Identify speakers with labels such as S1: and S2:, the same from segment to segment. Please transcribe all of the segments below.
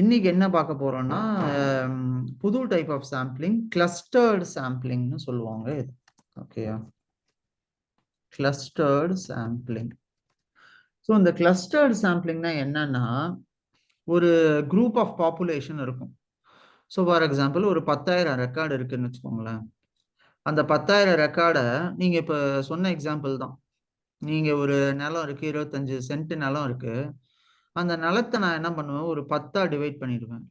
S1: இன்னைக்கு என்ன பார்க்க போறோம்னா புது டைப் ஆஃப் சாம்பிளிங் கிளஸ்டர்டு சாம்பிளிங்னு சொல்லுவாங்க இது. ஓகேயா, கிளஸ்டர்டு சாம்பிளிங். ஸோ இந்த கிளஸ்டர்டு சாம்பிளிங்னா என்னன்னா, ஒரு குரூப் ஆஃப் பாப்புலேஷன் இருக்கும். ஸோ ஃபார் எக்ஸாம்பிள் ஒரு 10,000 ரெக்கார்டு இருக்குன்னு வச்சுக்கோங்களேன். அந்த 10,000 ரெக்கார்டை நீங்க இப்ப சொன்ன எக்ஸாம்பிள் தான். நீங்க ஒரு நிலம் இருக்கு, 25 சென்ட் நிலம் இருக்கு. அந்த நிலத்தை நான் என்ன பண்ணுவேன், ஒரு 10ஆ டிவைட் பண்ணிடுவேன்.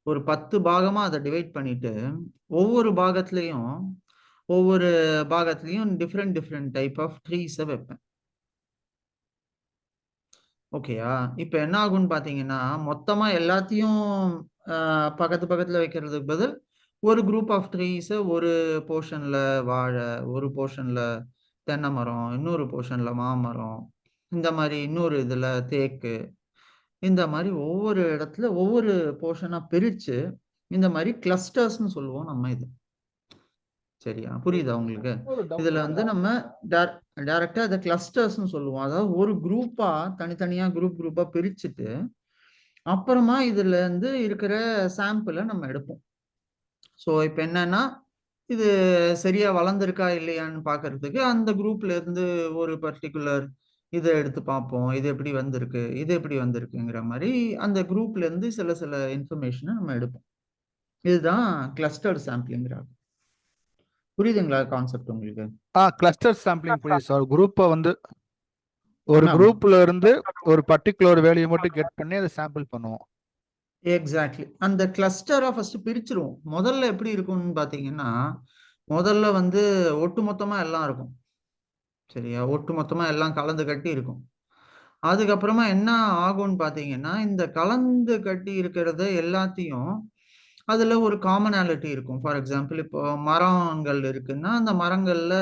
S1: ஒரு 10 பாகமா அதை டிவைட் பண்ணிட்டு ஒவ்வொரு பாகத்திலையும் டிஃப்ரெண்ட் டைப் ஆஃப் ட்ரீஸை வைப்பேன். ஓகேயா, இப்போ என்ன ஆகும்னு பாத்தீங்கன்னா, மொத்தமா எல்லாத்தையும் பக்கத்துல வைக்கிறதுக்கு பதில் ஒரு குரூப் ஆஃப் ட்ரீஸை ஒரு போர்ஷன்ல வாழை, ஒரு போர்ஷன்ல தென்னை மரம், இன்னொரு போர்ஷன்ல மாமரம், இந்த மாதிரி இன்னொரு இதுல தேக்கு, இந்த மாதிரி ஒவ்வொரு இடத்துல ஒவ்வொரு போர்ஷனா பிரிச்சு இந்த மாதிரி கிளஸ்டர்ஸ்னு சொல்லுவோம் நம்ம இது. சரியா, புரியுதா உங்களுக்கு? இதுல வந்து நம்ம டைரக்டா இதை கிளஸ்டர்ஸ்னு சொல்லுவோம். அதாவது ஒரு குரூப்பா தனித்தனியா குரூப்பா பிரிச்சுட்டு அப்புறமா இதுல இருந்து இருக்கிற சாம்பிளை நம்ம எடுப்போம். ஸோ இப்போ என்னன்னா, இது சரியா வளர்ந்துருக்கா இல்லையான்னு பாக்குறதுக்கு அந்த குரூப்ல இருந்து ஒரு பர்டிகுலர் இதை எடுத்து பார்ப்போம். இது எப்படி வந்திருக்கு, இது எப்படி வந்திருக்குங்கிற மாதிரி அந்த குரூப்ல இருந்து சில இன்ஃபர்மேஷனை நம்ம எடுப்போம். இதுதான் கிளஸ்டர்டு சாம்பிளிங்கிறாங்க. புரியுதுங்களா கான்செப்ட் உங்களுக்கு?
S2: கிளஸ்டர் சாம்பிளிங் புரியுது சார். குரூப்பை வந்து ஒரு குரூப்ல இருந்து ஒரு பர்டிகுலர் வேல்யூ மட்டும் கெட் பண்ணி அதை சாம்பிள் பண்ணுவோம்.
S1: எக்ஸாக்ட்லி. அந்த கிளஸ்டரை ஃபர்ஸ்ட் பிரிச்சிருவோம். முதல்ல எப்படி இருக்கும்னு பாத்தீங்கன்னா, முதல்ல வந்து ஒட்டுமொத்தமா எல்லாம் இருக்கும். சரியா, ஒட்டுமொத்தமா எல்லாம் கலந்து கட்டி இருக்கும். அதுக்கப்புறமா என்ன ஆகும்னு பாத்தீங்கன்னா, இந்த கலந்து கட்டி இருக்கிறத எல்லாத்தையும் அதுல ஒரு காமனாலிட்டி இருக்கும். ஃபார் எக்ஸாம்பிள் இப்போ மரங்கள் இருக்குன்னா அந்த மரங்கள்ல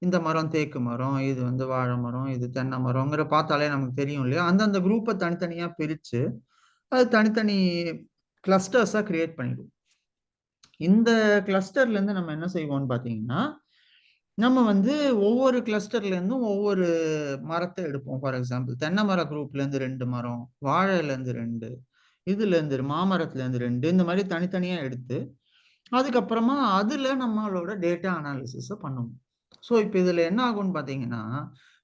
S1: இந்த மரம் தேக்கு மரம், இது வந்து வாழை மரம், இது தென்னை மரம்ங்கிற பார்த்தாலே நமக்கு தெரியும் இல்லையா? அந்தந்த குரூப்பை தனித்தனியா பிரிச்சு அது தனித்தனி கிளஸ்டர்ஸா கிரியேட் பண்ணிடுவோம். இந்த கிளஸ்டர்ல இருந்து நம்ம என்ன செய்வோம்னு பாத்தீங்கன்னா, நம்ம வந்து ஒவ்வொரு கிளஸ்டர்ல இருந்தும் ஒவ்வொரு மரத்தை எடுப்போம். ஃபார் எக்ஸாம்பிள் தென்னை மர குரூப்ல இருந்து 2 மரம், வாழையில இருந்து 2, இதுல இருந்து மாமரத்துல இருந்து 2, இந்த மாதிரி தனித்தனியா எடுத்து அதுக்கப்புறமா அதுல நம்மளோட டேட்டா அனாலிசிஸ பண்ணுவோம். ஸோ இப்போ இதுல என்ன ஆகும்னு பாத்தீங்கன்னா,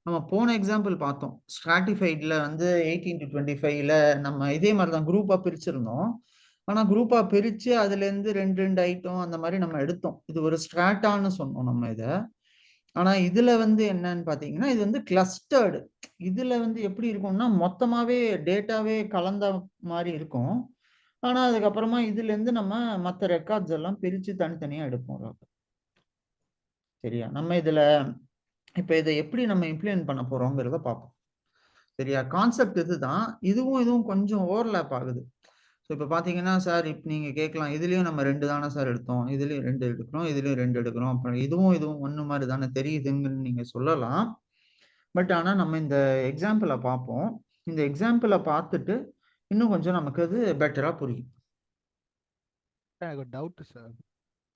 S1: நம்ம போன எக்ஸாம்பிள் பார்த்தோம். ஸ்ட்ராட்டிஃபைட்ல வந்து 18 to 25ல நம்ம இதே மாதிரி தான் குரூப்பா பிரிச்சிருந்தோம். ஆனா குரூப்பா பிரிச்சு அதுல இருந்து 2 ஐட்டம் அந்த மாதிரி நம்ம எடுத்தோம். இது ஒரு ஸ்ட்ராட்டான்னு சொன்னோம் நம்ம இத. ஆனா இதுல வந்து என்னன்னு பாத்தீங்கன்னா, இது வந்து கிளஸ்டர்டு. இதுல வந்து எப்படி இருக்கும்னா, மொத்தமாவே டேட்டாவே கலந்த மாதிரி இருக்கும். ஆனா அதுக்கப்புறமா இதுல இருந்து நம்ம மற்ற ரெக்கார்ட்ஸ் எல்லாம் பிரிச்சு தனித்தனியா எடுப்போம். சரியா, நம்ம இதுல இப்ப இதை எப்படி நம்ம இம்ப்ளிமெண்ட் பண்ண போறோங்கிறத பார்ப்போம். சரியா, கான்செப்ட் இதுதான். இதுவும் கொஞ்சம் ஓவர்லேப் ஆகுது. ஸோ இப்போ பார்த்தீங்கன்னா சார், இப்போ நீங்க கேட்கலாம், இதுலயும் நம்ம 2 தானே சார் எடுத்தோம், இதுலயும் 2 எடுக்கிறோம், இதுலயும் 2 எடுக்கிறோம், அப்புறம் இதுவும் ஒன்று மாதிரி தானே தெரியுதுங்கன்னு நீங்க சொல்லலாம். பட் ஆனா நம்ம இந்த எக்ஸாம்பிளை பார்ப்போம். இந்த எக்ஸாம்பிளை பார்த்துட்டு இன்னும் கொஞ்சம் நமக்கு அது பெட்டரா புரியும்.
S2: எனக்கு டவுட் சார்.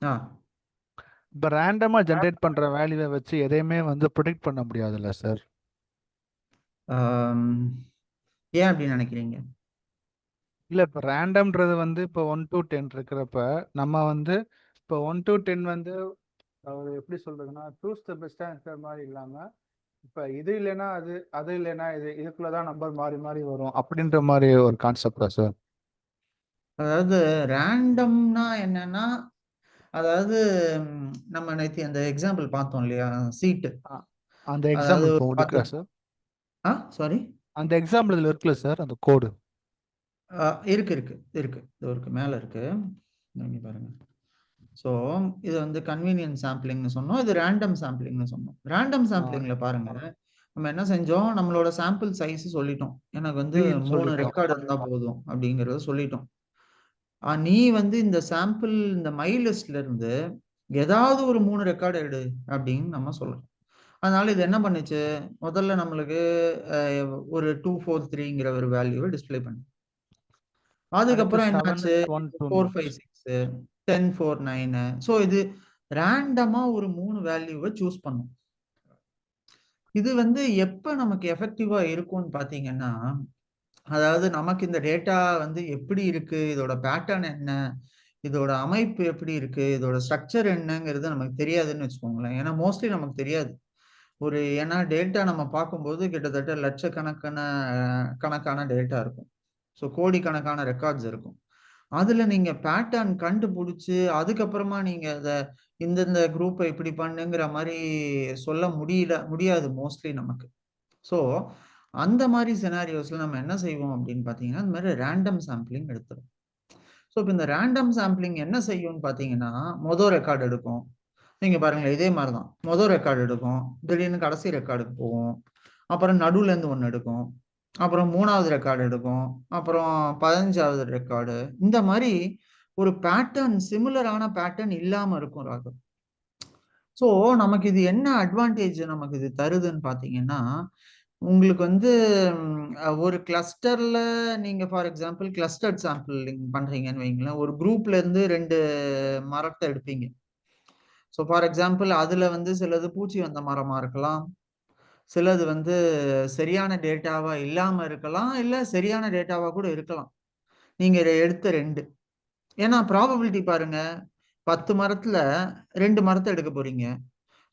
S1: ஆ,
S2: இப்போ ரேண்டமா ஜென்ரேட் பண்ற வேல்யூவை வச்சு எதையுமே வந்து ப்ரொடெக்ட் பண்ண முடியாதுல்ல சார்?
S1: ஏன் அப்படி நினைக்கிறீங்க?
S2: இல்லை, இப்போ ரேண்டம்ன்றது வந்து இப்போ 1 to 10 இருக்கிறப்ப நம்ம வந்து இப்போ 1 to 10 வந்து அவர் எப்படி சொல்றதுன்னா சூஸ் த பெஸ்ட் ஆன்சர் மாதிரி இல்லாமல் இப்போ இது இல்லைன்னா அது, அது இல்லைன்னா இது, இதுக்குள்ளதான் நம்பர் மாறி மாறி வரும் அப்படின்ற மாதிரி ஒரு கான்செப்டா சார்?
S1: அதாவது ரேண்டம்னா என்னன்னா, அதாவது நம்ம நேற்று அந்த எக்ஸாம்பிள் பார்த்தோம் இல்லையா, சீட்டு.
S2: அந்த
S1: அதாவது
S2: எக்ஸாம்பிள்
S1: ஒரு
S2: இப்போ
S1: 10.
S2: இருக்கா சார்?
S1: சாரி,
S2: அந்த எக்ஸாம்பிள் இதில் இருக்குல்ல சார், அந்த கோடு?
S1: இருக்கு மேல இருக்கு. இங்க பாருங்க. ஸோ இது வந்து கன்வீனியன்ட் சாம்பிளிங்னு சொன்னோம், இது ரேண்டம் சாம்பிளிங்னு சொன்னோம். ரேண்டம் சாம்பிளிங்ல பாருங்க, நம்ம என்ன செஞ்சோம், நம்மளோட சாம்பிள் சைஸ் சொல்லிட்டோம். எனக்கு வந்து 3 ரெக்கார்டு இருந்தா போதும் அப்படிங்கறத சொல்லிட்டோம். நீ வந்து இந்த சாம்பிள் இந்த மை லிஸ்ட்ல இருந்து ஏதாவது ஒரு 3 ரெக்கார்டு எடு அப்படின்னு நம்ம சொல்றோம். அதனால இது என்ன பண்ணுச்சு, முதல்ல நம்மளுக்கு ஒரு 243ங்கிற ஒரு வேல்யூவை டிஸ்பிளே பண்ணு. அதுக்கப்புறம் என்னாச்சு, 4 5 6 10 4 9. ஸோ இது ரேண்டமா ஒரு 3 வேல்யூவை சூஸ் பண்ணும். இது வந்து எப்ப நமக்கு எஃபெக்டிவா இருக்கும்னு பாத்தீங்கன்னா, அதாவது நமக்கு இந்த டேட்டா வந்து எப்படி இருக்கு, இதோட பேட்டர்ன் என்ன, இதோட அமைப்பு எப்படி இருக்கு, இதோட ஸ்ட்ரக்சர் என்னங்கிறது நமக்கு தெரியாதுன்னு வச்சுக்கோங்களேன். ஏன்னா மோஸ்ட்லி நமக்கு தெரியாது. ஏன்னா டேட்டா நம்ம பார்க்கும்போது கிட்டத்தட்ட லட்சக்கணக்கான கணக்கான டேட்டா இருக்கும். ஸோ கோடிக்கணக்கான ரெக்கார்ட்ஸ் இருக்கும். அதுல நீங்க பேட்டர்ன் கண்டுபிடிச்சு அதுக்கப்புறமா நீங்க அத இந்தந்த குரூப்பை இப்படி பண்ணுங்கிற மாதிரி சொல்ல முடியாது மோஸ்ட்லி நமக்கு. ஸோ அந்த மாதிரி சினாரியோஸ்ல நம்ம என்ன செய்வோம் அப்படின்னு பார்த்தீங்கன்னா, இந்த மாதிரி ரேண்டம் சாம்பிளிங் எடுத்துரும். ஸோ இப்போ இந்த ரேண்டம் சாம்பிளிங் என்ன செய்யும்னு பார்த்தீங்கன்னா, மொதல் ரெக்கார்டு எடுக்கும். நீங்க பாருங்களேன், இதே மாதிரி தான். மொதல் ரெக்கார்டு எடுக்கும், திடீர்னு கடைசி ரெக்கார்டுக்கு போகும், அப்புறம் நடுவுல இருந்து ஒன்று எடுக்கும், அப்புறம் 3வது ரெக்கார்டு எடுக்கும், அப்புறம் 15வது ரெக்கார்டு. இந்த மாதிரி ஒரு பேட்டர்ன், சிமிலரான பேட்டர்ன் இல்லாம இருக்கும் ராகவ். ஸோ நமக்கு இது என்ன அட்வான்டேஜ் நமக்கு இது தருதுன்னு பார்த்தீங்கன்னா, உங்களுக்கு வந்து ஒரு கிளஸ்டர்ல நீங்க ஃபார் எக்ஸாம்பிள் கிளஸ்டர்ட் சாம்பிளிங் பண்றீங்கன்னு வைங்களேன். ஒரு குரூப்ல இருந்து 2 மரத்தை எடுப்பீங்க. ஸோ ஃபார் எக்ஸாம்பிள் அதுல வந்து சிலது பூச்சி வந்த மரமா இருக்கலாம். சிலது வந்து சரியான டேட்டாவா இல்லாம இருக்கலாம். இல்ல சரியான டேட்டாவா கூட இருக்கலாம். நீங்க எடுத்த 2. ஏன்னா ப்ராபபிலிட்டி பாருங்க. 10 மரத்துல 2 மரத்த எடுக்க போறீங்க.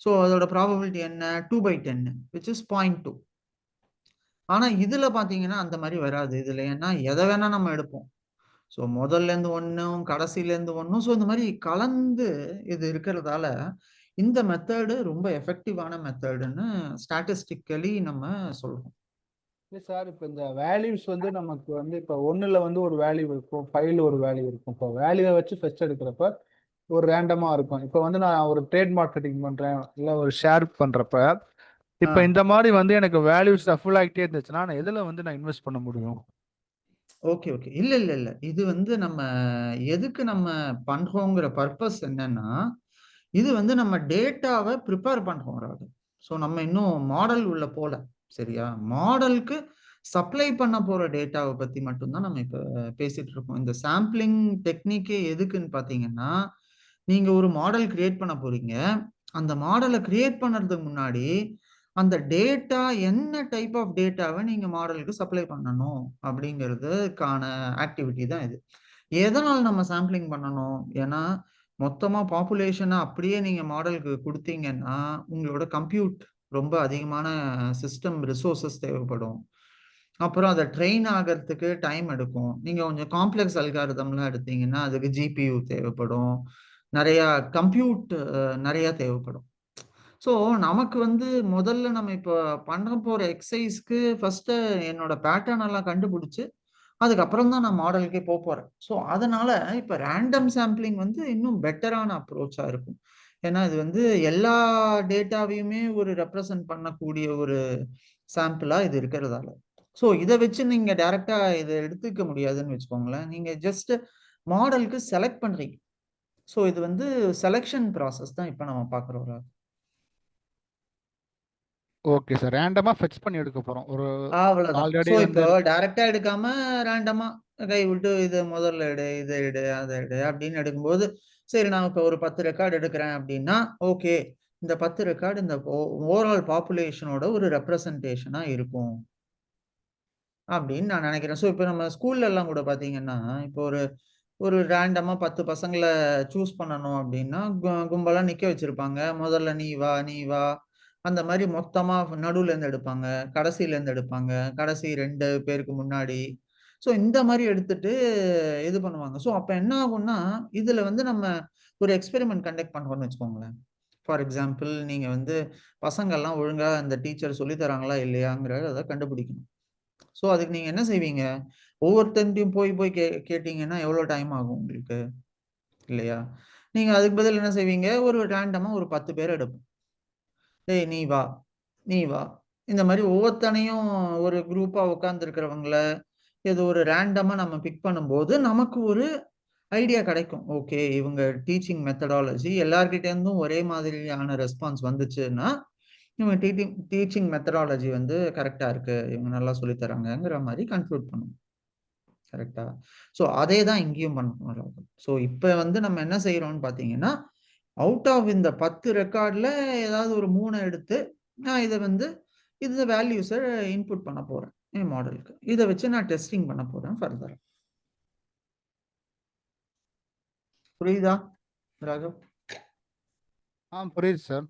S1: ஸோ அதோட ப்ராபபிலிட்டி என்ன? 2/10 விச் இஸ் 0.2. ஆனா இதுல பாத்தீங்கன்னா அந்த மாதிரி வராது. இதுல ஏன்னா எதை வேணா நம்ம எடுப்போம். ஸோ முதல்ல இருந்து ஒண்ணும், கடைசியில இருந்து ஒண்ணும். ஸோ இந்த மாதிரி கலந்து இது இருக்கிறதால இந்த மெத்தடு ரொம்ப எஃபெக்டிவான மெத்தடுன்னு ஸ்டாட்டிஸ்டிக்கலி நம்ம சொல்றோம்.
S2: இல்லை சார், இப்போ இந்த வேல்யூஸ் வந்து நமக்கு வந்து இப்போ ஒன்றில் வந்து ஒரு வேல்யூ இருக்கும், 5ல் ஒரு வேல்யூ இருக்கும். இப்போ வேல்யூவை வச்சு ஃபர்ஸ்ட் எடுக்கிறப்ப ஒரு ரேண்டமாக இருக்கும். இப்போ வந்து நான் ஒரு ட்ரேட் மார்க்கெட்டிங் பண்ணுறேன், இல்லை ஒரு ஷேர் பண்ணுறப்ப இப்போ இந்த மாதிரி வந்து எனக்கு வேல்யூஸ் ஃபுல் ஆகிட்டே இருந்துச்சுன்னா நான் எதில் வந்து நான் இன்வெஸ்ட் பண்ண முடியும்?
S1: Okay, okay. இல்ல. இது வந்து நம்ம எதுக்கு நம்ம பண்றோங்கிற பர்பஸ் என்னன்னா, இது வந்து நம்ம டேட்டாவை ப்ரிப்பேர் பண்றோம் ராகு. ஸோ நம்ம இன்னும் மாடல் உள்ள போல. சரியா? மாடலுக்கு சப்ளை பண்ண போற டேட்டாவை பத்தி மட்டும் தான் நம்ம இப்ப பேசிட்டு இருக்கோம். இந்த சாம்பிளிங் டெக்னிக்கே எதுக்குன்னு பார்த்தீங்கன்னா, நீங்க ஒரு மாடல் கிரியேட் பண்ண போறீங்க. அந்த மாடலை கிரியேட் பண்றதுக்கு முன்னாடி அந்த டேட்டா என்ன டைப் ஆஃப் டேட்டாவை நீங்க மாடலுக்கு சப்ளை பண்ணணும் அப்படிங்கிறதுக்கான ஆக்டிவிட்டி தான் இது. எதனால நம்ம சாம்பிளிங் பண்ணணும்? ஏன்னா மொத்தமா பாப்புலேஷனை அப்படியே நீங்க மாடலுக்கு கொடுத்தீங்கன்னா உங்களோட கம்ப்யூட் ரொம்ப அதிகமான சிஸ்டம் ரிசோர்சஸ் தேவைப்படும். அப்புறம் அதை ட்ரெயின் ஆகிறதுக்கு டைம் எடுக்கும். நீங்க கொஞ்சம் காம்ப்ளெக்ஸ் அல்காரிதம்லாம் எடுத்தீங்கன்னா அதுக்கு ஜிபியு தேவைப்படும். நிறைய கம்ப்யூட் நிறைய தேவைப்படும். ஸோ நமக்கு வந்து முதல்ல நம்ம இப்போ பண்ண போற எக்ஸசைஸ்க்கு ஃபர்ஸ்ட் என்னோட பேட்டர்ன் எல்லாம் கண்டுபிடிச்சு அதுக்கப்புறம் தான் நான் மாடலுக்கே போறேன். ஸோ அதனால இப்போ ரேண்டம் சாம்பிளிங் வந்து இன்னும் பெட்டரான அப்ரோச்சா இருக்கும். ஏன்னா இது வந்து எல்லா டேட்டாவையுமே ஒரு ரெப்ரசன்ட் பண்ணக்கூடிய ஒரு சாம்பிளா இது இருக்கிறதால. ஸோ இதை வச்சு நீங்க டைரக்டா இதை எடுத்துக்க முடியாதுன்னு வச்சுக்கோங்களேன். நீங்க ஜஸ்ட் மாடலுக்கு செலக்ட் பண்றீங்க. ஸோ இது வந்து செலெக்ஷன் ப்ராசஸ் தான் இப்போ நம்ம பார்க்குறோம்.
S2: ஓகே சார், ரேண்டமாக ஃபெச் பண்ணி எடுக்க போகிறோம் ஒரு
S1: அவ்வளவுதான்.
S2: ஆல்ரெடி
S1: ஸோ
S2: வந்து.
S1: இப்போ டைரக்டா எடுக்காம ரேண்டமா கை விட்டு இதை முதல்ல எடு, இதை எடு, அதை எடு அப்படின்னு எடுக்கும்போது சரி நான் இப்போ ஒரு 10 ரெக்கார்டு எடுக்கிறேன் அப்படின்னா ஓகே இந்த 10 ரெக்கார்டு இந்த ஓவரால் பாப்புலேஷனோட ஒரு ரெப்ரசன்டேஷனா இருக்கும் அப்படின்னு நான் நினைக்கிறேன். ஸோ இப்போ நம்ம ஸ்கூல்ல எல்லாம் கூட பாத்தீங்கன்னா இப்போ ஒரு ஒரு ரேண்டமா 10 பசங்களை சூஸ் பண்ணணும் அப்படின்னா கும்பலா நிக்க வச்சிருப்பாங்க. முதல்ல நீ வா, நீ வா. அந்த மாதிரி மொத்தமா நடுவுல இருந்து எடுப்பாங்க, கடைசியில இருந்து எடுப்பாங்க, கடைசி 2 பேருக்கு முன்னாடி. ஸோ இந்த மாதிரி எடுத்துட்டு இது பண்ணுவாங்க. ஸோ அப்ப என்ன ஆகும்னா இதுல வந்து நம்ம ஒரு எக்ஸ்பெரிமெண்ட் கண்டக்ட் பண்றோம்னு வச்சுக்கோங்களேன். ஃபார் எக்ஸாம்பிள் நீங்க வந்து பசங்க எல்லாம் ஒழுங்கா அந்த டீச்சர் சொல்லி தராங்களா இல்லையாங்கிறத கண்டுபிடிக்கணும். ஸோ அதுக்கு நீங்க என்ன செய்வீங்க? ஒவ்வொருத்தன்ட்டையும் போய் போய் கேட்டீங்கன்னா எவ்வளவு டைம் ஆகும் உங்களுக்கு? இல்லையா? நீங்க அதுக்கு பதில் என்ன செய்வீங்க? ஒரு ரேண்டமா ஒரு 10 பேர எடுப்போம். "டேய் நீ வா, நீ வா." இந்த மாரி ஒவ்வொருத்தனையும் ஒரு குரூப்பா உட்கார்ந்திருக்கிறவங்கள ஏதோ ஒரு ரேண்டமா நம்ம பிக் பண்ணும்போது, நமக்கு ஒரு ஐடியா கிடைக்கும். ஓகே, இவங்க டீச்சிங் மெத்தடாலஜி எல்லார்கிட்ட இருந்தும் ஒரே மாதிரியான ரெஸ்பான்ஸ் வந்துச்சுன்னா, இவங்க டீச்சிங் மெத்தடாலஜி வந்து கரெக்ட்டா இருக்கு. இவங்க நல்லா சொல்லி தராங்கங்கிற மாரி கன்க்ளூட் பண்ணுவோம். கரெக்ட்டா? ஸோ அதே தான் இங்கேயும் பண்ணணும். ஸோ இப்ப வந்து நம்ம என்ன செய்றோம்னு பார்த்தீங்கன்னா, அவுட் ஆஃப் இந்த 10 ரெக்கார்ட்ல ஏதாவது ஒரு 3 எடுத்து, நான் இத வந்து இந்த வேல்யூஸ இன்புட் பண்ண போறேன். என் மாடலுக்கு. இதை வச்சு நான் டெஸ்டிங் பண்ண போறேன் ஃபர்தர். புரியுதா ராகவ்?
S2: புரியுது சார்.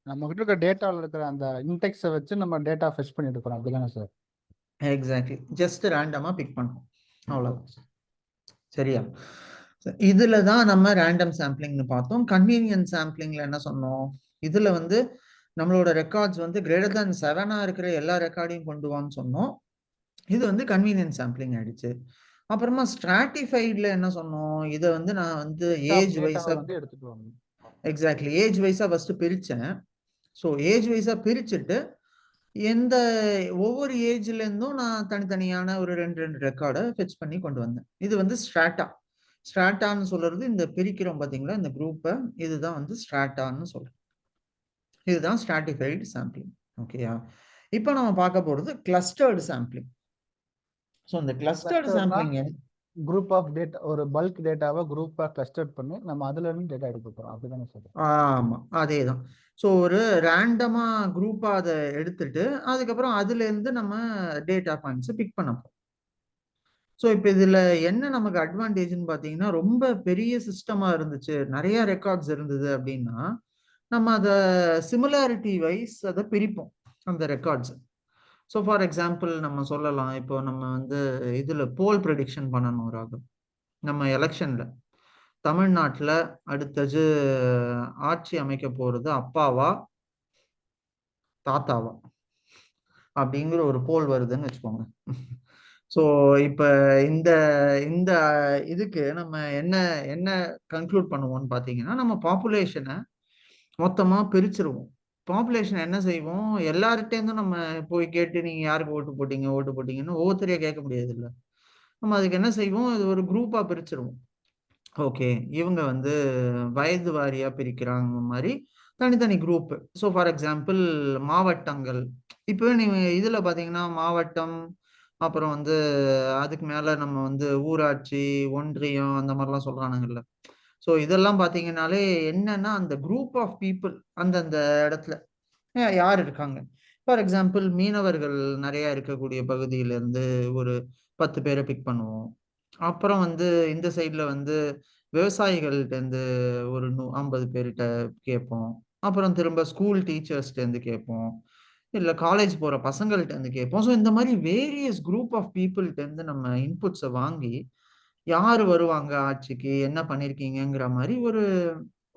S2: நம்ம கிட்ட இருக்க டேட்டாவில் இருக்கிற அந்த இன்டெக்ஸை வச்சு நம்ம டேட்டா ஃபெச் பண்ணி எடுக்கிறோம், அப்படிதானே சார்?
S1: எக்ஸாக்ட்லி. ஜஸ்ட் ரேண்டமா பிக் பண்ணுவோம், அவ்வளவுதான். சரியா? இதுல தான் நம்ம ரேண்டம் சாம்பிளிங்னு பார்த்தோம். கன்வீனியன்ட் சாம்பிளிங்ல என்ன சொன்னோம்? இதுல வந்து நம்மளோட ரெக்கார்ட்ஸ் வந்து கிரேட்டர் தேன் 7 இருக்கிற எல்லா ரெக்கார்டையும் கொண்டு வான்னு சொன்னோம். இது வந்து கன்வீனியன்ட் சாம்பிளிங் ஆயிடுச்சு. அப்புறமா ஸ்ட்ராட்டிஃபைட்ல என்ன சொன்னோம்? இதை வந்து நான் வந்து ஏஜ் வைஸா
S2: வந்து எடுத்துட்டு வரணும்.
S1: எக்ஸாக்ட்லி ஏஜ் வைஸா ஃபர்ஸ்ட் பிரிச்சேன். ஸோ ஏஜ் வைஸா பிரிச்சுட்டு எந்த ஒவ்வொரு ஏஜ்ல இருந்தும் நான் தனித்தனியான ஒரு 2 ரெக்கார்டை ஃபெச் பண்ணி கொண்டு வந்தேன். இது வந்து ஸ்ட்ராட்டா. ஸ்ட்ராட்டான்னு சொல்றது இந்த பிரிக்கிறோம் பாத்தீங்களா இந்த குரூப்பை, இதுதான் வந்து ஸ்ட்ராட்டான்னு சொல்றோம். இதுதான் ஸ்ட்ராட்டிஃபைடு சாம்பிளிங். ஓகேயா? இப்போ நம்ம பார்க்க போறது கிளஸ்டர்டு சாம்பிளிங். ஸோ இந்த clustered sampling
S2: group of data, ஒரு பல்க் டேட்டாவை குரூப்பா கிளஸ்டர் பண்ணி நம்ம அதுல இருந்து டேட்டா எடுக்க போறோம், அப்படிதானே சார்?
S1: ஆமா, அதேதான். ஸோ ஒரு ரேண்டமா குரூப்பா அதை எடுத்துட்டு அதுக்கப்புறம் அதுல இருந்து நம்ம டேட்டா பாயிண்ட்ஸ் பிக் பண்ண போறோம். ஸோ இப்போ இதுல என்ன நமக்கு அட்வான்டேஜ்னு பார்த்தீங்கன்னா, ரொம்ப பெரிய சிஸ்டமா இருந்துச்சு, நிறைய ரெக்கார்ட்ஸ் இருந்தது அப்படின்னா நம்ம அதை சிமிலாரிட்டி வைஸ் அதை பிரிப்போம் அந்த ரெக்கார்ட்ஸ். ஸோ ஃபார் எக்ஸாம்பிள் நம்ம சொல்லலாம், இப்போ நம்ம வந்து இதுல போல் ப்ரெடிக்ஷன் பண்ணணும் ராகம். நம்ம எலெக்ஷன்ல தமிழ்நாட்டில் அடுத்தது ஆட்சி அமைக்க போறது அப்பாவா தாத்தாவா அப்படிங்கிற ஒரு போல் வருதுன்னு வச்சுக்கோங்க. ஸோ இப்போ இந்த இந்த இதுக்கு நம்ம என்ன என்ன கன்க்ளூட் பண்ணுவோம்னு பார்த்தீங்கன்னா, நம்ம பாப்புலேஷனை மொத்தமாக பிரிச்சிருவோம். பாப்புலேஷன் என்ன செய்வோம், எல்லார்கிட்டேருந்தும் நம்ம போய் கேட்டு நீங்க யாருக்கு ஓட்டு போட்டீங்க ஓட்டு போட்டீங்கன்னு ஒவ்வொருத்தரையா கேட்க முடியாது இல்லை. நம்ம அதுக்கு என்ன செய்வோம், இது ஒரு குரூப்பா பிரிச்சிருவோம். ஓகே, இவங்க வந்து வயது வாரியா பிரிக்கிறாங்க மாதிரி தனித்தனி குரூப். ஸோ ஃபார் எக்ஸாம்பிள் மாவட்டங்கள். இப்போ நீங்க இதுல பாத்தீங்கன்னா மாவட்டம், அப்புறம் வந்து அதுக்கு மேல நம்ம வந்து ஊராட்சி, ஒன்றியம் அந்த மாதிரிலாம் சொல்றானுங்கல்ல. ஸோ இதெல்லாம் பாத்தீங்கன்னாலே என்னன்னா அந்த குரூப் ஆஃப் பீப்புள் அந்தந்த இடத்துல யார் இருக்காங்க. ஃபார் எக்ஸாம்பிள் மீனவர்கள் நிறைய இருக்கக்கூடிய பகுதியிலேருந்து ஒரு 10 பேரை பிக் பண்ணுவோம். அப்புறம் வந்து இந்த சைடில் வந்து விவசாயிகள்கிட்டேருந்து ஒரு 50 பேர்கிட்ட கேட்போம். அப்புறம் திரும்ப ஸ்கூல் டீச்சர்ஸ்டேருந்து கேட்போம், இல்லை காலேஜ் போகிற பசங்கள்கிட்டேருந்து கேட்போம். ஸோ இந்த மாதிரி வேரியஸ் குரூப் ஆஃப் பீப்புள்கிட்டேருந்து நம்ம இன்புட்ஸை வாங்கி யார் வருவாங்க ஆட்சிக்கு, என்ன பண்ணியிருக்கீங்கிற மாதிரி ஒரு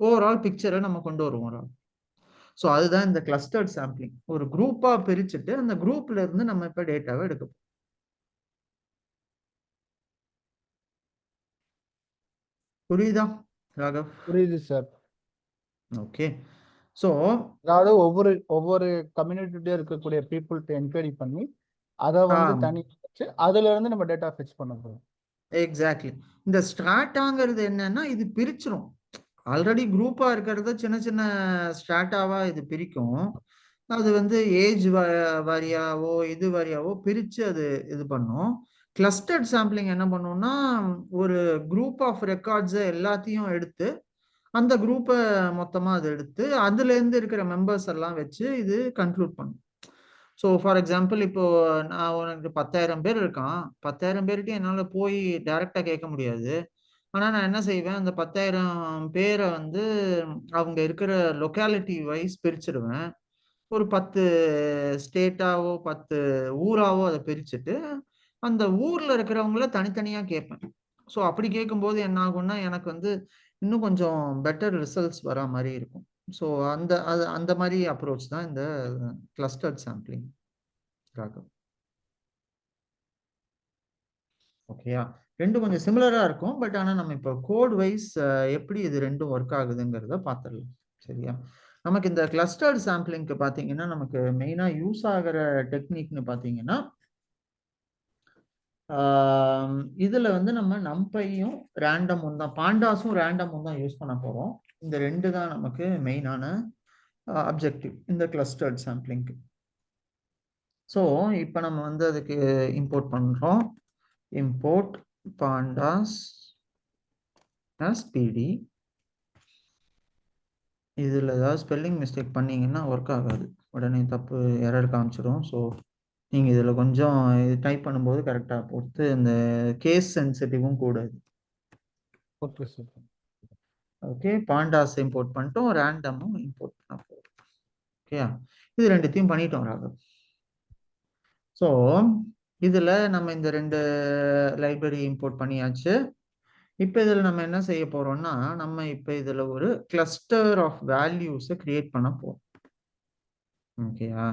S1: ஓவரால் பிக்சரை நம்ம கொண்டு வருவோம். ஸோ அதுதான் இந்த கிளஸ்டர்ட் சாம்பிளிங். ஒரு குரூப்பா பிரிச்சுட்டு அந்த குரூப்ல இருந்து நம்ம இப்ப டேட்டாவை எடுக்கணும். புரியுதா ராகவ்?
S2: புரியுது சார்.
S1: ஓகே. ஸோ
S2: அதாவது ஒவ்வொரு ஒவ்வொரு கம்யூனிட்டியா இருக்கக்கூடிய பீப்புள்கிட்ட என்கொயரி பண்ணி அதை வந்து தனி வச்சு அதுல இருந்து நம்ம டேட்டா ஃபெச் பண்ண போறோம்.
S1: எக்ஸாக்ட்லி. இந்த ஸ்ட்ராட்டாங்கிறது என்னன்னா இது பிரிச்சிரும். ஆல்ரெடி குரூப்பா இருக்கிறத சின்ன சின்ன ஸ்ட்ராட்டாவா இது பிரிக்கும். அது வந்து ஏஜ் வாரியாவோ இது வாரியாவோ பிரிச்சு அது இது பண்ணும். கிளஸ்டர்ட் சாம்பிளிங் என்ன பண்ணும்னா ஒரு குரூப் ஆஃப் ரெக்கார்ட்ஸை எல்லாத்தையும் எடுத்து அந்த குரூப்பை மொத்தமா அதை எடுத்து அதுல இருந்து இருக்கிற மெம்பர்ஸ் எல்லாம் வச்சு இது கன்க்ளூட் பண்ணும். ஸோ ஃபார் எக்ஸாம்பிள் இப்போ நான் உனக்கு 10,000 பேர் இருக்கான், 10,000 பேர்கிட்டையும் என்னால் போய் டைரக்டா கேட்க முடியாது. ஆனா நான் என்ன செய்வேன், அந்த 10,000 பேரை வந்து அவங்க இருக்கிற லொக்காலிட்டி வைஸ் பிரிச்சிடுவேன். ஒரு 10 ஸ்டேட்டாவோ 10 ஊராவோ அதை பிரிச்சுட்டு அந்த ஊர்ல இருக்கிறவங்கள தனித்தனியா கேட்பேன். ஸோ அப்படி கேட்கும்போது என்ன ஆகும்னா எனக்கு வந்து இன்னும் கொஞ்சம் பெட்டர் ரிசல்ட்ஸ் வர மாதிரி இருக்கும். ஸோ அந்த மாதிரி அப்ரோச் தான் இந்த கிளஸ்டர்ட் சாம்பிளிங் ராகம். ஓகேயா? ரெண்டும் கொஞ்சம் சிமிலரா இருக்கும். பட் ஆனா நம்ம இப்போ கோட் வைஸ் எப்படி இது ரெண்டும் ஒர்க் ஆகுதுங்கிறத பார்த்துடலாம். சரியா? நமக்கு இந்த கிளஸ்டர்ட் சாம்பிளிங்க்கு பார்த்தீங்கன்னா நமக்கு மெயினா யூஸ் ஆகிற டெக்னிக்னு பார்த்தீங்கன்னா இதுல வந்து நம்ம நம்பையும் ரேண்டமும் தான், பாண்டாஸும் ரேண்டமும் தான் யூஸ் பண்ண போறோம். இந்த ரெண்டு தான் நமக்கு மெயினான அப்ஜெக்டிவ் இந்த கிளஸ்டர்ட் சாம்பிளிங்க்கு. ஸோ இப்போ நம்ம வந்து அதுக்கு இம்போர்ட் பண்றோம். Import பாண்டாஸ் as pd. இதுல ஏதாவது ஸ்பெல்லிங் மிஸ்டேக் பண்ணீங்கன்னா ஒர்க் ஆகாது, உடனே தப்பு எரர் காமிச்சிடும். ஸோ நீங்க இதுல கொஞ்சம் டைப் பண்ணும்போது கரெக்டா போட்டு இந்த கேஸ் சென்சிட்டிவும் கூட.
S2: Okay sir.
S1: ஓகே, பாண்டாஸ் இம்போர்ட் பண்ணிட்டோம், ரேண்டமும் இம்போர்ட் பண்ண போறோம். ஓகேயா, இது ரெண்டுத்தையும் பண்ணிட்டோம் ராகவ். ஸோ இதுல நம்ம இந்த 2 லைப்ரரி இம்போர்ட் பண்ணியாச்சு. இப்போ இதில் நம்ம என்ன செய்ய போறோம்னா, நம்ம இப்போ இதில் ஒரு கிளஸ்டர் ஆஃப் வேல்யூஸை கிரியேட் பண்ண போறோம். ஓகேயா,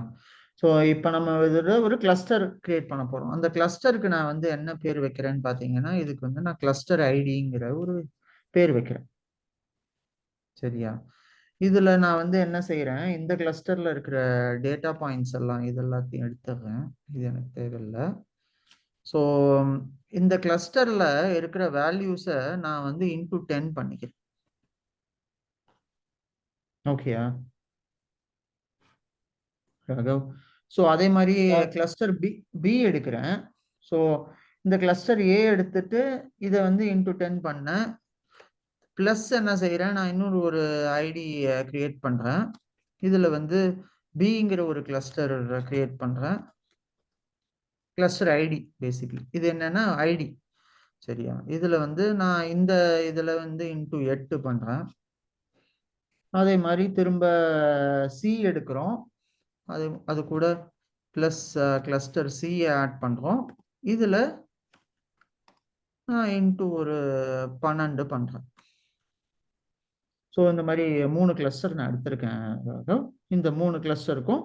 S1: ஸோ இப்போ நம்ம இதில் ஒரு கிளஸ்டர் கிரியேட் பண்ண போறோம். அந்த கிளஸ்டருக்கு நான் வந்து என்ன பேர் வைக்கிறேன்னு பார்த்தீங்கன்னா, இதுக்கு வந்து நான் கிளஸ்டர் ஐடிங்கிற ஒரு பேர் வைக்கிறேன். சரியா, இதுல நான் வந்து என்ன செய்யறேன், இந்த கிளஸ்டர்ல இருக்கிற டேட்டா பாயிண்ட்ஸ் எல்லாம் இது எல்லாத்தையும் எடுத்துடுறேன். இது எனக்கு தேவையில்லை. ஸோ இந்த கிளஸ்டர்ல இருக்கிற வேல்யூஸை நான் வந்து இன்டூ 10 பண்ணிக்கிறேன். ஓகேயா ராகவ்? ஸோ அதே மாதிரி கிளஸ்டர் பி எடுக்கிறேன். ஸோ இந்த கிளஸ்டர் ஏ எடுத்துட்டு இதை வந்து இன்டூ 10 பண்ணேன். பிளஸ் என்ன செய்யறேன், நான் இன்னொரு ஒரு ஐடி கிரியேட் பண்றேன். இதுல வந்து பிங்கிற ஒரு கிளஸ்டர் கிரியேட் பண்றேன். கிளஸ்டர் ஐடி பேசிக்லி இது என்னன்னா ஐடி. சரியா, இதுல வந்து நான் இந்த இதுல வந்து இன்டூ 8 பண்றேன். அதே மாதிரி திரும்ப சி எடுக்கிறோம். அது கூட பிளஸ் கிளஸ்டர் சி ஆட் பண்றோம். இதுல நான் இன்டூ ஒரு 12 பண்றேன். ஸோ இந்த மாதிரி 3 கிளஸ்டர் நான் எடுத்திருக்கேன். இந்த 3 கிளஸ்டருக்கும்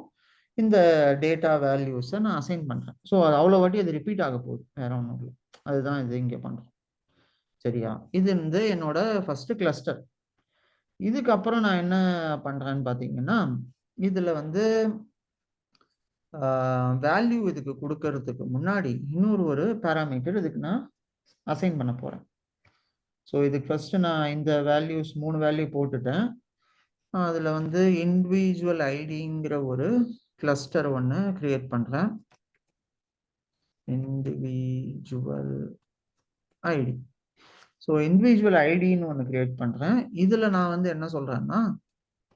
S1: இந்த டேட்டா வேல்யூஸை நான் அசைன் பண்றேன். ஸோ அது அவ்வளோ வாட்டி அது ரிப்பீட் ஆக போகுது, வேற ஒன்றும் இல்லை. அதுதான் இது இங்கே பண்றோம். சரியா, இது வந்து என்னோட ஃபர்ஸ்ட் கிளஸ்டர். இதுக்கப்புறம் நான் என்ன பண்றேன்னு பார்த்தீங்கன்னா, இதுல வந்து வேல்யூ இதுக்கு கொடுக்கறதுக்கு முன்னாடி இன்னொரு ஒரு பேராமீட்டர் இதுக்கு நான் அசைன் பண்ண போறேன். ஸோ இதுக்கு ஃபர்ஸ்ட் நான் இந்த வேல்யூஸ் 3 வேல்யூ போட்டுட்டேன். அதுல வந்து இண்டிவிஜுவல் ஐடிங்கிற ஒரு கிளஸ்டர் ஒன்று கிரியேட் பண்றேன். Individual ID. ஸோ இண்டிவிஜுவல் ஐடின்னு ஒன்று கிரியேட் பண்றேன். இதுல நான் வந்து என்ன சொல்றேன்னா,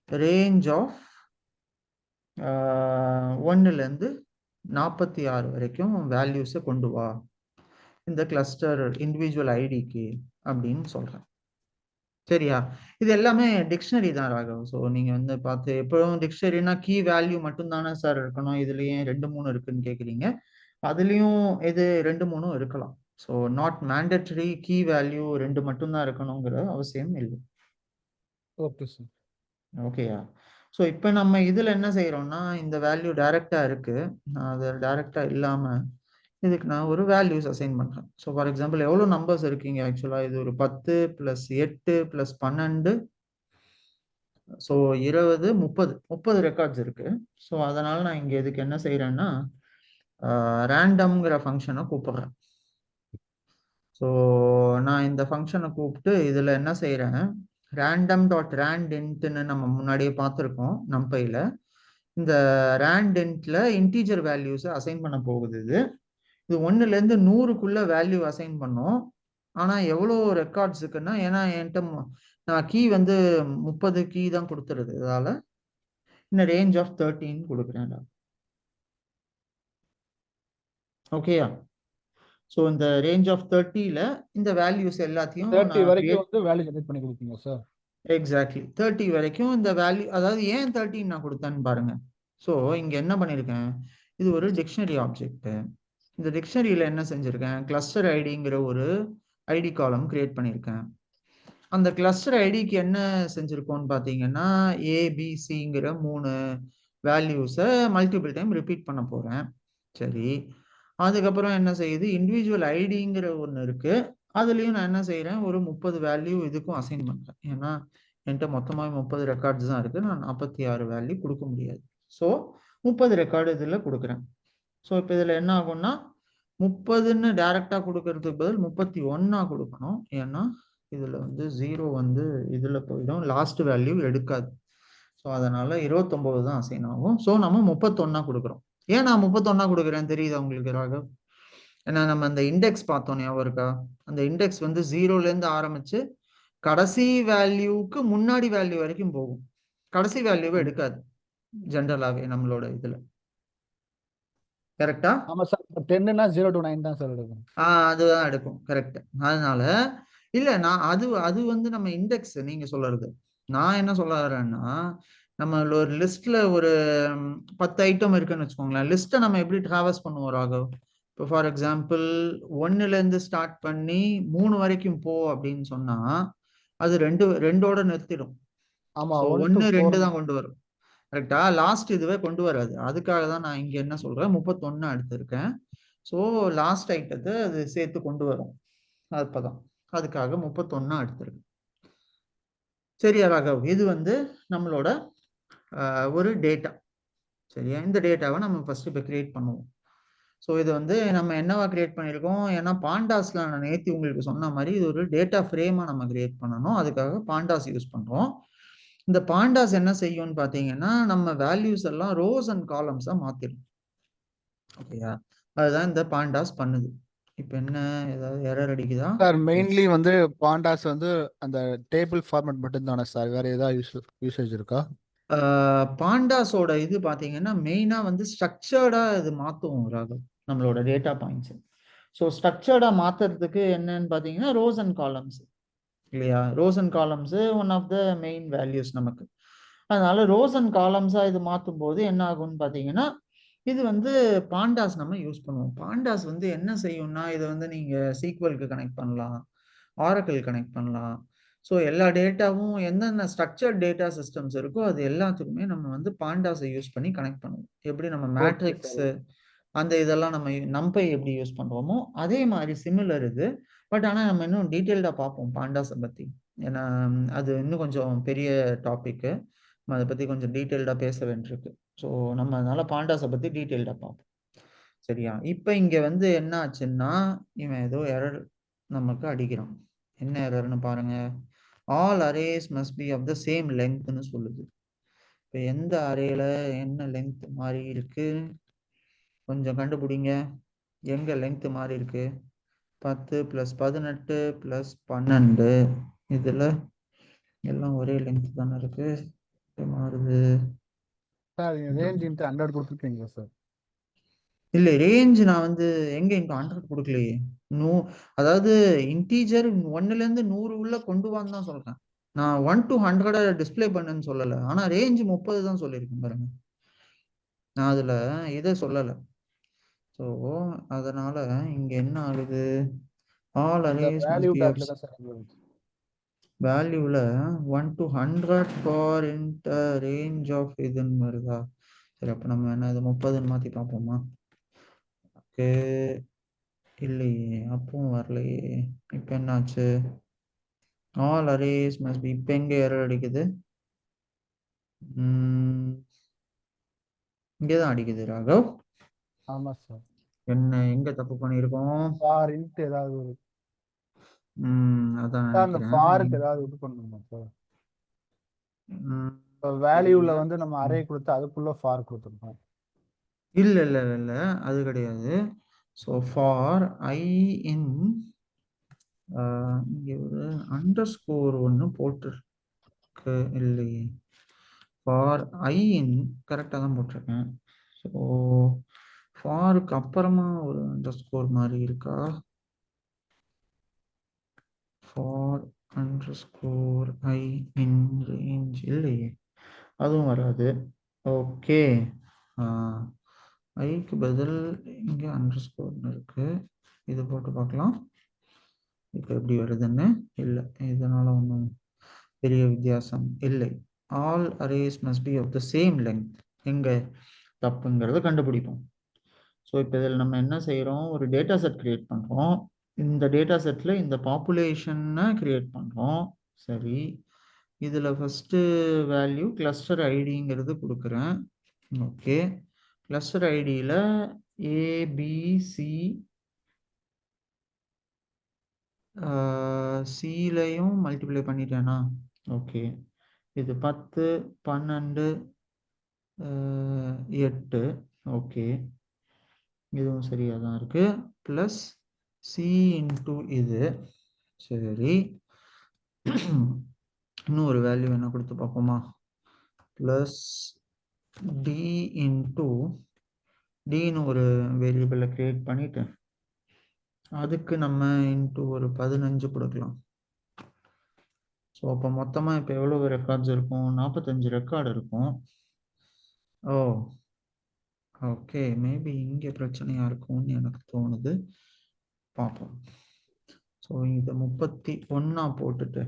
S1: ரேஞ்ச் ஆஃப் 1லேருந்து 46 வரைக்கும் வேல்யூஸை கொண்டு வா இந்த கிளஸ்டர் இண்டிவிஜுவல் ஐடிக்கு அப்படின்னு சொல்றேன். சரியா, இது எல்லாமே டிக்ஷனரி தான் ராகவ். ஸோ நீங்க வந்து பார்த்து எப்பவும் டிக்ஷனரினா கீ வேல்யூ மட்டும் தானே சார் இருக்கணும், இதுலயே 2-3 இருக்குன்னு கேட்குறீங்க. அதுலயும் இது 2-3 இருக்கலாம். So not mandatory key value 2 மட்டும்தான் இருக்கணுங்கிற அவசியம் இல்லை.
S2: Okay sir.
S1: ஓகேயா, ஸோ இப்போ நம்ம இதில் என்ன செய்கிறோம்னா, இந்த வேல்யூ டைரெக்டாக இருக்கு, அது டைரெக்டாக இல்லாமல் இதுக்கு நான் ஒரு வேல்யூஸ் அசைன் பண்ணுறேன். ஸோ ஃபார் எக்ஸாம்பிள் எவ்வளோ நம்பர்ஸ் இருக்கீங்க ஆக்சுவலாக, இது ஒரு 10 + 8 + 12, ஸோ 20, 30 ரெக்கார்ட்ஸ் இருக்கு. ஸோ அதனால நான் இங்கே இதுக்கு என்ன செய்கிறேன்னா, ரேண்டம்ங்கிற ஃபங்க்ஷனை கூப்பிடுறேன். ஸோ நான் இந்த ஃபங்க்ஷனை கூப்பிட்டு இதில் என்ன செய்கிறேன், random.randint நம்ம முன்னாடியே பார்த்துருக்கோம் நம்பையில். இந்த randint இன்டீஜர் வேல்யூஸை அசைன் பண்ண போகுது. இது 1லேருந்து 100க்குள்ள வேல்யூ அசைன் பண்ணோம். ஆனால் எவ்வளோ ரெக்கார்ட்ஸ் இருக்குன்னா, ஏன்னா என்கிட்ட நான் கீ வந்து 30 கீ தான் கொடுத்துருது, அதால இந்த ரேஞ்ச் ஆஃப் 13 கொடுக்குறேன். ஓகேயா, ஸோ இந்த ரேஞ்ச் ஆஃப் 30ல இந்த வேல்யூஸ் எல்லாத்தையும்
S2: 30
S1: நான்
S2: வரைக்கும் வந்து வேல்யூ ஜெனரேட் பண்ணி கொடுப்பீங்க சார்?
S1: எக்ஸாக்ட்லி 30 வரைக்கும் இந்த வேல்யூ, அதாவது ஏன் 13 நான் கொடுத்தேன்னு பாருங்க. ஸோ இங்க என்ன பண்ணியிருக்கேன், இது ஒரு டிக்ஷனரி ஆப்ஜெக்ட். இந்த டிக்ஷனரியில என்ன செஞ்சிருக்கேன், கிளஸ்டர் ஐடிங்கிற ஒரு ஐடி காலம் கிரியேட் பண்ணியிருக்கேன். அந்த கிளஸ்டர் ஐடிக்கு என்ன செஞ்சிருக்கோம்னு பார்த்தீங்கன்னா, ஏபிசிங்கிற 3 வேல்யூஸை மல்டிபிள் டைம் ரிப்பீட் பண்ண போறேன். சரி, அதுக்கப்புறம் என்ன செய்யுது, இண்டிவிஜுவல் ஐடிங்கிற ஒன்று இருக்கு, அதுலயும் நான் என்ன செய்யறேன், ஒரு 30 வேல்யூ இதுக்கும் அசைன் பண்றேன். ஏன்னா என்கிட்ட மொத்தமாக 30 ரெக்கார்ட்ஸ் தான் இருக்கு, நான் 46 வேல்யூ கொடுக்க முடியாது. ஸோ 30 ரெக்கார்டு இதில் கொடுக்குறேன். ஸோ இப்போ இதில் என்ன ஆகும்னா, 30ன்னு டைரக்டா கொடுக்கறதுக்கு பதில் 31 கொடுக்கணும். ஏன்னா இதுல வந்து 0 வந்து இதுல போயிடும், லாஸ்ட் வேல்யூ எடுக்காது. ஸோ அதனால 29 தான் அசைன் ஆகும். ஸோ நம்ம 31 கொடுக்குறோம். ஏன் நான் 31 கொடுக்குறேன் தெரியுதா உங்களுக்கு ராகவ்? ஏன்னா நம்ம அந்த இண்டெக்ஸ் பார்த்தோம், ஞாபகம் இருக்கா? அந்த இண்டெக்ஸ் வந்து 0லேருந்து ஆரம்பிச்சு கடைசி வேல்யூக்கு முன்னாடி வேல்யூ வரைக்கும் போகும், கடைசி வேல்யூவை எடுக்காது ஜென்ரலாகவே நம்மளோட இதுல. கரெக்டா?
S2: ஆமா சார். இப்போ 10ன்னா 0 to 9 தான் சார் எடுக்கும்.
S1: அதுதான் எடுக்கும். கரெக்ட். அதனால இல்ல நான் அது அது வந்து நம்ம இண்டெக்ஸ் நீங்க சொல்றது. நான் என்ன சொல்ல வரேன்னா, நம்ம ஒரு லிஸ்ட்ல ஒரு 10 ஐட்டம் இருக்குன்னு வச்சுக்கோங்களேன். லிஸ்ட்டை நம்ம எப்படி டிராவர்ஸ் பண்ணுவோம் ராகவ்? இப்போ ஃபார் எக்ஸாம்பிள் 1ல இருந்து ஸ்டார்ட் பண்ணி 3 வரைக்கும் போ அப்படின்னு சொன்னா அது ரெண்டோட நிறுத்திடும்.
S2: ஆமா,
S1: ஸோ
S2: 1 to
S1: 1 2
S2: 4.
S1: தான் கொண்டு வரும். கரெக்டா? லாஸ்ட் இதுவே கொண்டு வராது. அதுக்காக தான் நான் இங்க என்ன சொல்றேன், 31 எடுத்திருக்கேன். ஸோ லாஸ்ட் ஐட்டத்தை அது சேர்த்து கொண்டு வரும். அப்பதான் அதுக்காக 31 எடுத்திருக்கு. சரியா ராகவ்? இது வந்து நம்மளோட ஒரு டேட்டா. சரியா? இந்த டேட்டாவை நம்ம ஃபர்ஸ்ட் இப்போ கிரியேட் பண்ணுவோம். ஸோ இது வந்து நம்ம என்னவா கிரியேட் பண்ணியிருக்கோம்? ஏன்னா பாண்டாஸ்ல நான் நேற்று உங்களுக்கு சொன்ன மாதிரி இது ஒரு டேட்டா ஃப்ரேமா நம்ம கிரியேட் பண்ணணும். அதுக்காக பாண்டாஸ் யூஸ் பண்றோம். இந்த பாண்டாஸ் என்ன செய்யும்னு பார்த்தீங்கன்னா நம்ம வேல்யூஸ் எல்லாம் ரோஸ் அண்ட் காலம்ஸா மாத்திடும். ஓகேயா? அதுதான் இந்த பாண்டாஸ் பண்ணுது. இப்போ என்ன ஏதாவது எரர் அடிக்குதா?
S2: Sir
S1: yes.
S2: மெயின்லி வந்து பாண்டாஸ் வந்து அந்த டேபிள் ஃபார்மேட் மட்டும் தானே சார், வேற ஏதாவது யூசேஜ் இருக்கா?
S1: பாண்டாஸோட இது பார்த்தீங்கன்னா மெயினாக வந்து ஸ்ட்ரக்சர்டாக இது மாற்றுவோம் ராகவ், நம்மளோட டேட்டா பாயிண்ட்ஸ். ஸோ ஸ்ட்ரக்சர்டாக மாற்றுறதுக்கு என்னன்னு பார்த்தீங்கன்னா ரோஸ் அண்ட் காலம்ஸ் இல்லையா? Rows and columns one of the main values நமக்கு. அதனால ரோஸ் அண்ட் காலம்ஸாக இது மாற்றும் போது என்ன ஆகும்னு பார்த்தீங்கன்னா இது வந்து பாண்டாஸ் நம்ம யூஸ் பண்ணுவோம். பாண்டாஸ் வந்து என்ன செய்யும்னா இதை வந்து நீங்கள் சீக்வலுக்கு கனெக்ட் பண்ணலாம், ஆரக்கிள் கனெக்ட் பண்ணலாம். ஸோ எல்லா டேட்டாவும் என்னென்ன ஸ்ட்ரக்சர்ட் டேட்டா சிஸ்டம்ஸ் இருக்கோ அது எல்லாத்துக்குமே நம்ம வந்து பாண்டாஸை யூஸ் பண்ணி கனெக்ட் பண்ணுவோம். எப்படி நம்ம
S2: ஓகே
S1: மேட்ரிக்ஸ்
S2: சார்.
S1: அந்த இதெல்லாம் நம்ம நம்பை எப்படி யூஸ் பண்ணுறோமோ அதே மாதிரி சிமிலர் இது. பட் ஆனால் நம்ம இன்னும் டீட்டெயில்டாக பார்ப்போம் பாண்டாஸை பற்றி. ஏன்னா அது இன்னும் கொஞ்சம் பெரிய டாப்பிக்கு, அதை பற்றி கொஞ்சம் டீட்டெயில்டாக பேச வேண்டியிருக்கு. ஸோ நம்ம அதனால பாண்டாஸை பற்றி டீட்டெயில்டாக பார்ப்போம். சரியா? இப்போ இங்கே வந்து என்ன ஆச்சுன்னா இவன் ஏதோ எரர் நமக்கு அடிக்கிறான். என்ன எரர்னு பாருங்க. All arrays must be of the same லெங்க்னு சொல்லுது. இப்போ எந்த அரேல என்ன லெங்க் மாறி இருக்கு கொஞ்சம் கண்டுபிடிங்க. எங்க லெங்க் மாறி இருக்கு? 10 + 18 + 12 இதுல எல்லாம் ஒரே லெங்க் தானே இருக்கு. மாறுது
S2: சார் ரேஞ்ச் இன்ட்டு 100 கொடுத்துருக்கீங்களா சார்?
S1: இல்ல ரேஞ்ச் நான் வந்து எங்க இங்க 100 கொடுக்கலையே. அதாவது இன்டீஜர் 1ல இருந்து 100 உள்ள கொண்டு வான்னு தான் சொல்றேன். நான் 1 to 100 டிஸ்பிளே பண்ணுன்னு சொல்லல. ஆனா ரேஞ்ச் 30 தான் சொல்லியிருக்கேன் பாருங்க. நான் அதுல இதை சொல்லல. ஸோ அதனால இங்க என்ன ஆகுது? ஆல்
S2: அந்த
S1: arrays
S2: value
S1: must be of
S2: பேக்ல தான் சார் இருக்கு.
S1: வேல்யூல 1 to 100 for inter range of இதுன்னு வருதா? சரி அப்ப நம்ம என்ன இது 30ன்னு மாத்தி பார்ப்போமா? ஓகே. இல்லையே, அப்பவும் வரலையே. இப்போ என்னாச்சு? All arrays must B. இப்போ எங்க எரர் அடிக்குது? இங்கேதான் அடிக்குது ராகவ்.
S2: ஆமா சார்.
S1: என்ன எங்க தப்பு பண்ணியிருக்கோம்?
S2: ஃபார் இன்ட்டு ஏதாவது ஒரு
S1: அதான்
S2: சார், அந்த
S1: நினைக்கிறேன்.
S2: ஃபாருக்கு ஏதாவது இது பண்ணணுமா சார்?
S1: ம்,
S2: இப்போ
S1: தெரியல.
S2: வேல்யூல வந்து நம்ம அரே கொடுத்து அதுக்குள்ள ஃபார் கொடுத்துருக்கோம்.
S1: இல்ல இல்ல இல்ல இல்ல அது கிடையாது. ஸோ ஃபார் ஐ இன் இங்க ஒரு அண்டர்ஸ்கோர் ஒன்று போட்டிருக்கு இல்லையே. ஃபார் ஐ இன் கரெக்டாக தான் போட்டிருக்கேன். ஸோ ஃபாருக்கு அப்புறமா ஒரு அண்டர்ஸ்கோர் மாதிரி இருக்கா? For underscore I in range இல்லையே, அதுவும் வராது. ஓகே. ஐக்கு பதில் இங்கே அண்டர்ஸ்கோர்னு இருக்கு. இது போட்டு பார்க்கலாம் இப்போ எப்படி வருதுன்னு. இல்லை, இதனால ஒன்றும் பெரிய வித்தியாசம் இல்லை. All arrays must be of the same length. எங்க தப்புங்கிறத கண்டுபிடிப்போம். ஸோ இப்போ இதில் நம்ம என்ன செய்கிறோம்? ஒரு டேட்டா செட் கிரியேட் பண்ணுறோம். இந்த டேட்டா செட்டில் இந்த பாப்புலேஷனை கிரியேட் பண்ணுறோம். சரி, இதில் ஃபஸ்ட்டு வேல்யூ கிளஸ்டர் ஐடிங்கிறது கொடுக்குறேன். ஓகே. கிளஸ்டர் ஐடியில் ஏபிசி சிலையும் மல்டிப்ளை பண்ணிட்டேனா? ஓகே. இது 10 12 8. ஓகே, இதுவும் சரியாக தான் இருக்கு. ப்ளஸ் சி இன்ட்டு இது. சரி, இன்னும் ஒரு வேல்யூ என்ன கொடுத்து பார்ப்போமா? ப்ளஸ் டி இன்ட்டு டின்னு ஒரு வேரியபிளை கிரியேட் பண்ணிட்டு அதுக்கு நம்ம இன்ட்டு ஒரு 15 கொடுக்கலாம். ஸோ அப்போ மொத்தமாக இப்போ எவ்வளவு ரெக்கார்ட்ஸ் இருக்கும்? 45 ரெக்கார்டு இருக்கும். ஓ ஓகே, மேபி இங்கே பிரச்சனையா இருக்கும்னு எனக்கு தோணுது. பார்ப்போம். ஸோ இதை 31 போட்டுட்டு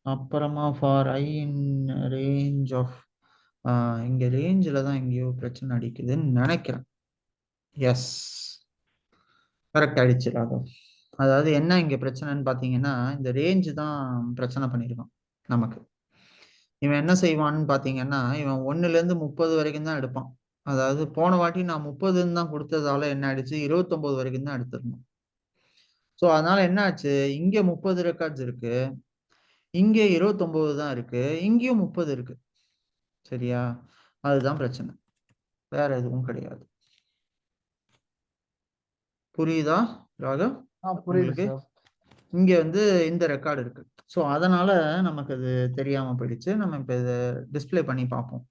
S1: அப்புறமா for I in range of இங்கே ரேஞ்சில் தான் எங்கேயோ பிரச்சனை அடிக்குதுன்னு நினைக்கிறேன். எஸ், கரெக்ட் ஆயிடுச்சு ராகவ். அதாவது என்ன இங்கே பிரச்சனைன்னு பார்த்தீங்கன்னா இந்த ரேஞ்சு தான் பிரச்சனை பண்ணியிருக்கான் நமக்கு. இவன் என்ன செய்வான்னு பார்த்தீங்கன்னா இவன் 1லேருந்து 30 வரைக்கும் தான் எடுப்பான். அதாவது போன வாட்டி நான் 30ன்னு தான் கொடுத்ததால என்ன ஆயிடுச்சு, 29 வரைக்கும் தான் எடுத்துருந்தோம். ஸோ அதனால என்ன ஆச்சு, இங்கே 30 ரெக்கார்ட்ஸ் இருக்கு, இங்கே 29 தான் இருக்கு, இங்கேயும் 30 இருக்கு. சரியா? அதுதான் பிரச்சனை, வேற எதுவும் கிடையாது. புரியுதா ராகவ்
S2: புரியுது
S1: உங்களுக்கு?
S2: சார்.
S1: இங்க வந்து இந்த ரெக்கார்டு இருக்கு. ஸோ அதனால நமக்கு அது தெரியாம போயிடுச்சு. நம்ம இப்போ இதை டிஸ்பிளே பண்ணி பார்ப்போம்.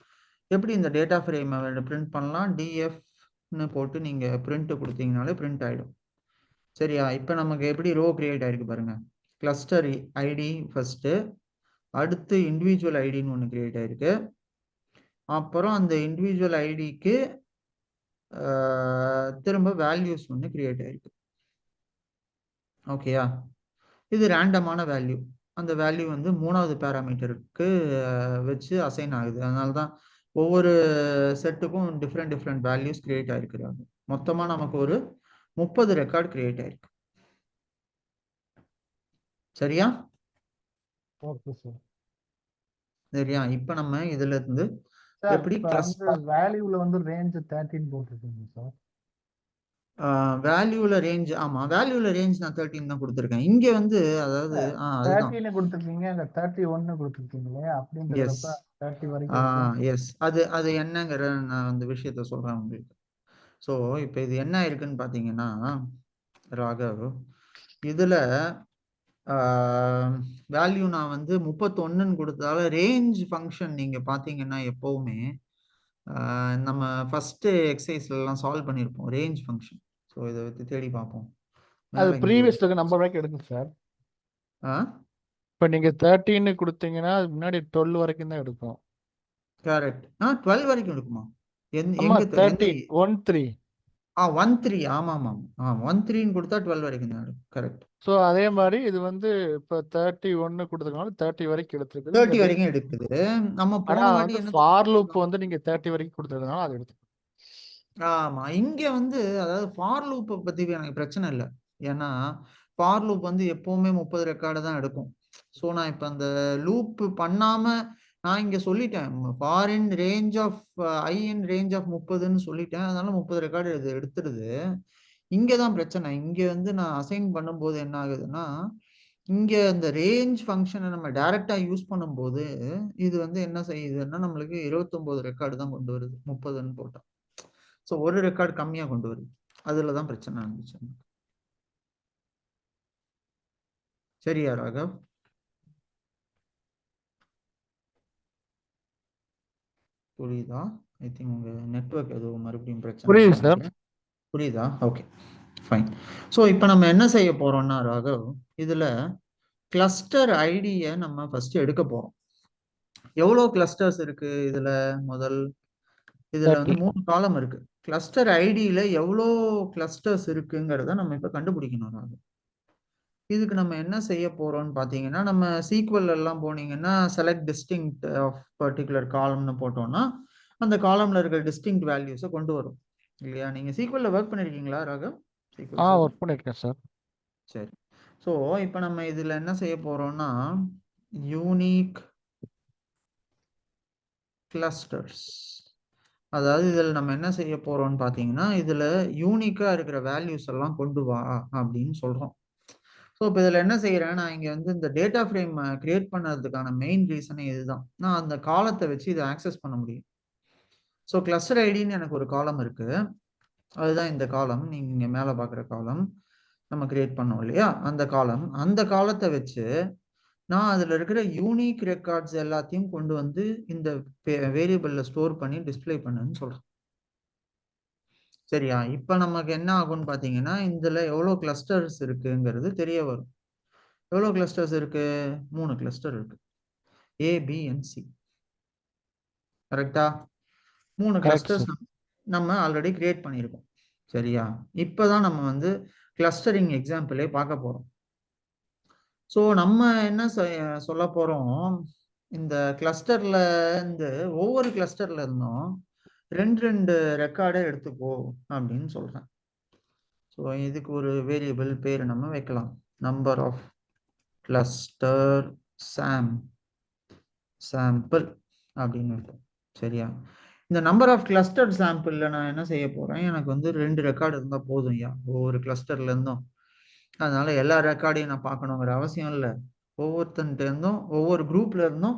S1: எப்படி இந்த டேட்டா ஃப்ரேமை பிரிண்ட் பண்ணலாம். டிஎஃப்னு போட்டு நீங்க பிரிண்ட் கொடுத்தீங்கனாலே பிரிண்ட் ஆயிடும். சரியா? இப்போ நமக்கு எப்படி ரோ கிரியேட் ஆயிருக்கு பாருங்க. கிளஸ்டர் ஐடி ஃபர்ஸ்ட், அடுத்து இண்டிவிஜுவல் ஐடின்னு ஒன்று கிரியேட் ஆயிருக்கு. அப்புறம் அந்த இண்டிவிஜுவல் ஐடிக்கு திரும்ப வேல்யூஸ் ஒன்று கிரியேட் ஆயிருக்கு. ஓகேயா? இது ரேண்டமான வேல்யூ. அந்த வேல்யூ வந்து 3வது பேராமீட்டருக்கு வச்சு அசைன் ஆகுது. அதனால தான் ஒவ்வொரு செட்டுக்கும் டிஃப்ரெண்ட் வேல்யூஸ் கிரியேட் ஆயிருக்கிறாங்க. மொத்தமா நமக்கு ஒரு 30 ரெக்கார்ட் கிரியேட் ஆயிருக்கு. சரியா?
S2: Okay sir.
S1: சரியா? இப்ப நம்ம இதுல இருந்து எப்படி
S2: வேல்யூல வந்து ரேஞ்ச் 13 போட்டுருக்கீங்க சார்.
S1: வேல்யூல ரேஞ்ச், ஆமா வேல்யூல ரேஞ்ச் நான் 13 தான் கொடுத்துருக்கேன். இங்க வந்து அதாவது அதுதான்
S2: 13 கொடுத்துருக்கீங்க, அங்க 31 கொடுத்துருக்கீங்களே
S1: எஸ்.
S2: அப்படின்றப்ப 30 வரைக்கும்
S1: எஸ், அது என்னங்கிற நான் அந்த விஷயத்த சொல்றேன் உங்களுக்கு. ஸோ இப்போ இது என்ன இருக்குன்னு பார்த்தீங்கன்னா ராகவ், இதுல வேல்யூ நான் வந்து 31ன்னு கொடுத்ததால ரேஞ்ச் ஃபங்க்ஷன் நீங்க பார்த்தீங்கன்னா எப்பவுமே நம்ம ஃபர்ஸ்ட் எக்ஸசைஸ்ல எல்லாம் சால்வ் பண்ணியிருப்போம் ரேஞ்ச் ஃபங்க்ஷன். ஸோ இதை வச்சு தேடி பார்ப்போம்.
S2: அது ப்ரீவியஸ்ல இருக்க நம்பர் வரைக்கும் எடுக்கும் சார்.
S1: இப்போ
S2: நீங்க 13 கொடுத்தீங்கன்னா அது முன்னாடி 12 வரைக்கும் தான் எடுக்கும்.
S1: கரெக்ட். 12 வரைக்கும் எடுக்குமா?
S2: ஆமா 13 13
S1: 13 ஆமா ஆமா 13ன்னு கொடுத்தா 12 வரைக்கும் தான் எடுக்கும். கரெக்ட்.
S2: ஸோ அதே மாதிரி இது வந்து இப்போ 31 கொடுத்ததுனால 30 வரைக்கும் எடுத்துருக்கு.
S1: 30 வரைக்கும் எடுக்குது. நம்ம போன வாட்டி என்ன
S2: ஃபார் லூப் வந்து நீங்க 30 வரைக்கும் கொடுத்ததுனால அது எடுத்து.
S1: ஆமா, இங்க வந்து அதாவது ஃபார் லூப்பை பத்தி எனக்கு பிரச்சனை இல்லை. ஏன்னா ஃபார் லூப் வந்து எப்பவுமே 30 ரெக்கார்டு தான் எடுக்கும். ஸோ நான் இப்போ அந்த லூப் பண்ணாம நான் இங்க சொல்லிட்டேன் for in range of i in range of 30ன்னு சொல்லிட்டேன். அதனால 30 ரெக்கார்டு இது எடுத்துடுது. இங்கதான் பிரச்சனை. இங்க வந்து நான் அசைன் பண்ணும்போது என்ன ஆகுதுன்னா இங்க இந்த ரேஞ்ச் ஃபங்க்ஷனை நம்ம டைரக்டா யூஸ் பண்ணும்போது இது வந்து என்ன செய்யுதுன்னா நம்மளுக்கு 29 ரெக்கார்டு தான் கொண்டு வருது 30ன்னு போட்டா. ஸோ ஒரு ரெக்கார்டு கம்மியா கொண்டு வருது. அதுலதான் பிரச்சனை இருந்துச்சு. சரியா ராகவ்? புரியுதா? ஐ திங்க் உங்க நெட்வொர்க் ஏதோ மறுபடியும் பிரச்சனை. புரியுதா? Okay fine. ஸோ இப்போ நம்ம என்ன செய்ய போறோம்னா ராகவ், இதுல கிளஸ்டர் ஐடியை நம்ம ஃபர்ஸ்ட் எடுக்க போறோம். எவ்வளோ கிளஸ்டர்ஸ் இருக்கு இதுல? இதுல வந்து 3 காலம் இருக்கு. கிளஸ்டர் ஐடியில எவ்வளோ கிளஸ்டர்ஸ் இருக்குங்கிறத நம்ம இப்ப கண்டுபிடிக்கணும் ராகவ். இதுக்கு நம்ம என்ன செய்ய போறோம்னு பாத்தீங்கன்னா நம்ம சீக்வல் எல்லாம் போனீங்கன்னா செலக்ட் டிஸ்டிங்க்ட் ஆஃப் பர்டிகுலர் காலம்னு போட்டோம்னா அந்த காலம்ல இருக்கிற டிஸ்டிங்க்ட் வேல்யூஸை கொண்டு வரும் இல்லையா? நீங்க சீக்வல்ல ஒர்க் பண்ணிருக்கீங்களா ராகவ்?
S2: ஒர்க் பண்ணிருக்கேன் சார்.
S1: சரி. ஸோ இப்போ நம்ம இதுல என்ன செய்ய போறோம்னா யூனிக் கிளஸ்டர்ஸ், அதாவது இதில் நம்ம என்ன செய்ய போறோம்னு பார்த்தீங்கன்னா இதில் யூனிக்காக இருக்கிற வேல்யூஸ் எல்லாம் கொண்டு வா அப்படின்னு சொல்கிறோம். ஸோ இப்போ இதில் என்ன செய்கிறேன், நான் இங்கே வந்து இந்த டேட்டா ஃப்ரேம் கிரியேட் பண்ணதுக்கான மெயின் ரீசனே இதுதான். நான் அந்த காலத்தை வச்சு இதை ஆக்சஸ் பண்ண முடியும். ஸோ கிளஸ்டர் ஐடின்னு எனக்கு ஒரு காலம் இருக்கு. அதுதான் இந்த காலம், நீங்கள் இங்கே மேலே பார்க்குற காலம் நம்ம கிரியேட் பண்ணோம் இல்லையா? அந்த காலத்தை வச்சு நான் அதில் இருக்கிற யூனிக் ரெக்கார்ட்ஸ் எல்லாத்தையும் கொண்டு வந்து இந்த வேரியபிளில் ஸ்டோர் பண்ணி டிஸ்பிளே பண்ணுன்னு சொல்கிறேன். சரியா? இப்ப நமக்கு என்ன ஆகும்னு பாத்தீங்கன்னா இதுல எவ்வளவு கிளஸ்டர்ஸ் இருக்குங்கிறது தெரிய வரும். எவ்வளவு கிளஸ்டர்ஸ் இருக்கு? 3 கிளஸ்டர் இருக்கு. A, B and C. கரெக்டா? 3
S2: கரெக்ட்
S1: கிளஸ்டர்ஸ்
S2: சார்.
S1: நம்ம ஆல்ரெடி கிரியேட் பண்ணியிருக்கோம். சரியா? இப்பதான் நம்ம வந்து கிளஸ்டரிங் எக்ஸாம்பிளே பார்க்க போறோம். ஸோ நம்ம என்ன சொல்ல போறோம், இந்த கிளஸ்டர்ல இருந்து ஒவ்வொரு கிளஸ்டர்ல இருந்தும் 2 ரெக்கார்டை எடுத்துக்கோ அப்படின்னு சொல்றேன். ஸோ இதுக்கு ஒரு வேரியபிள் பேர் நம்ம வைக்கலாம். நம்பர் ஆஃப் கிளஸ்டர் சாம்பிள் அப்படின்னு இருக்கும். சரியா? இந்த நம்பர் ஆஃப் கிளஸ்டர் சாம்பிள்ல நான் என்ன செய்ய போறேன், எனக்கு வந்து 2 ரெக்கார்டு இருந்தா போதும் ஐயா ஒவ்வொரு கிளஸ்டர்ல இருந்தும். அதனால எல்லா ரெக்கார்டையும் நான் பார்க்கணுங்கிற அவசியம் இல்லை. ஒவ்வொருத்தன்ட்டு இருந்தும் ஒவ்வொரு குரூப்ல இருந்தும்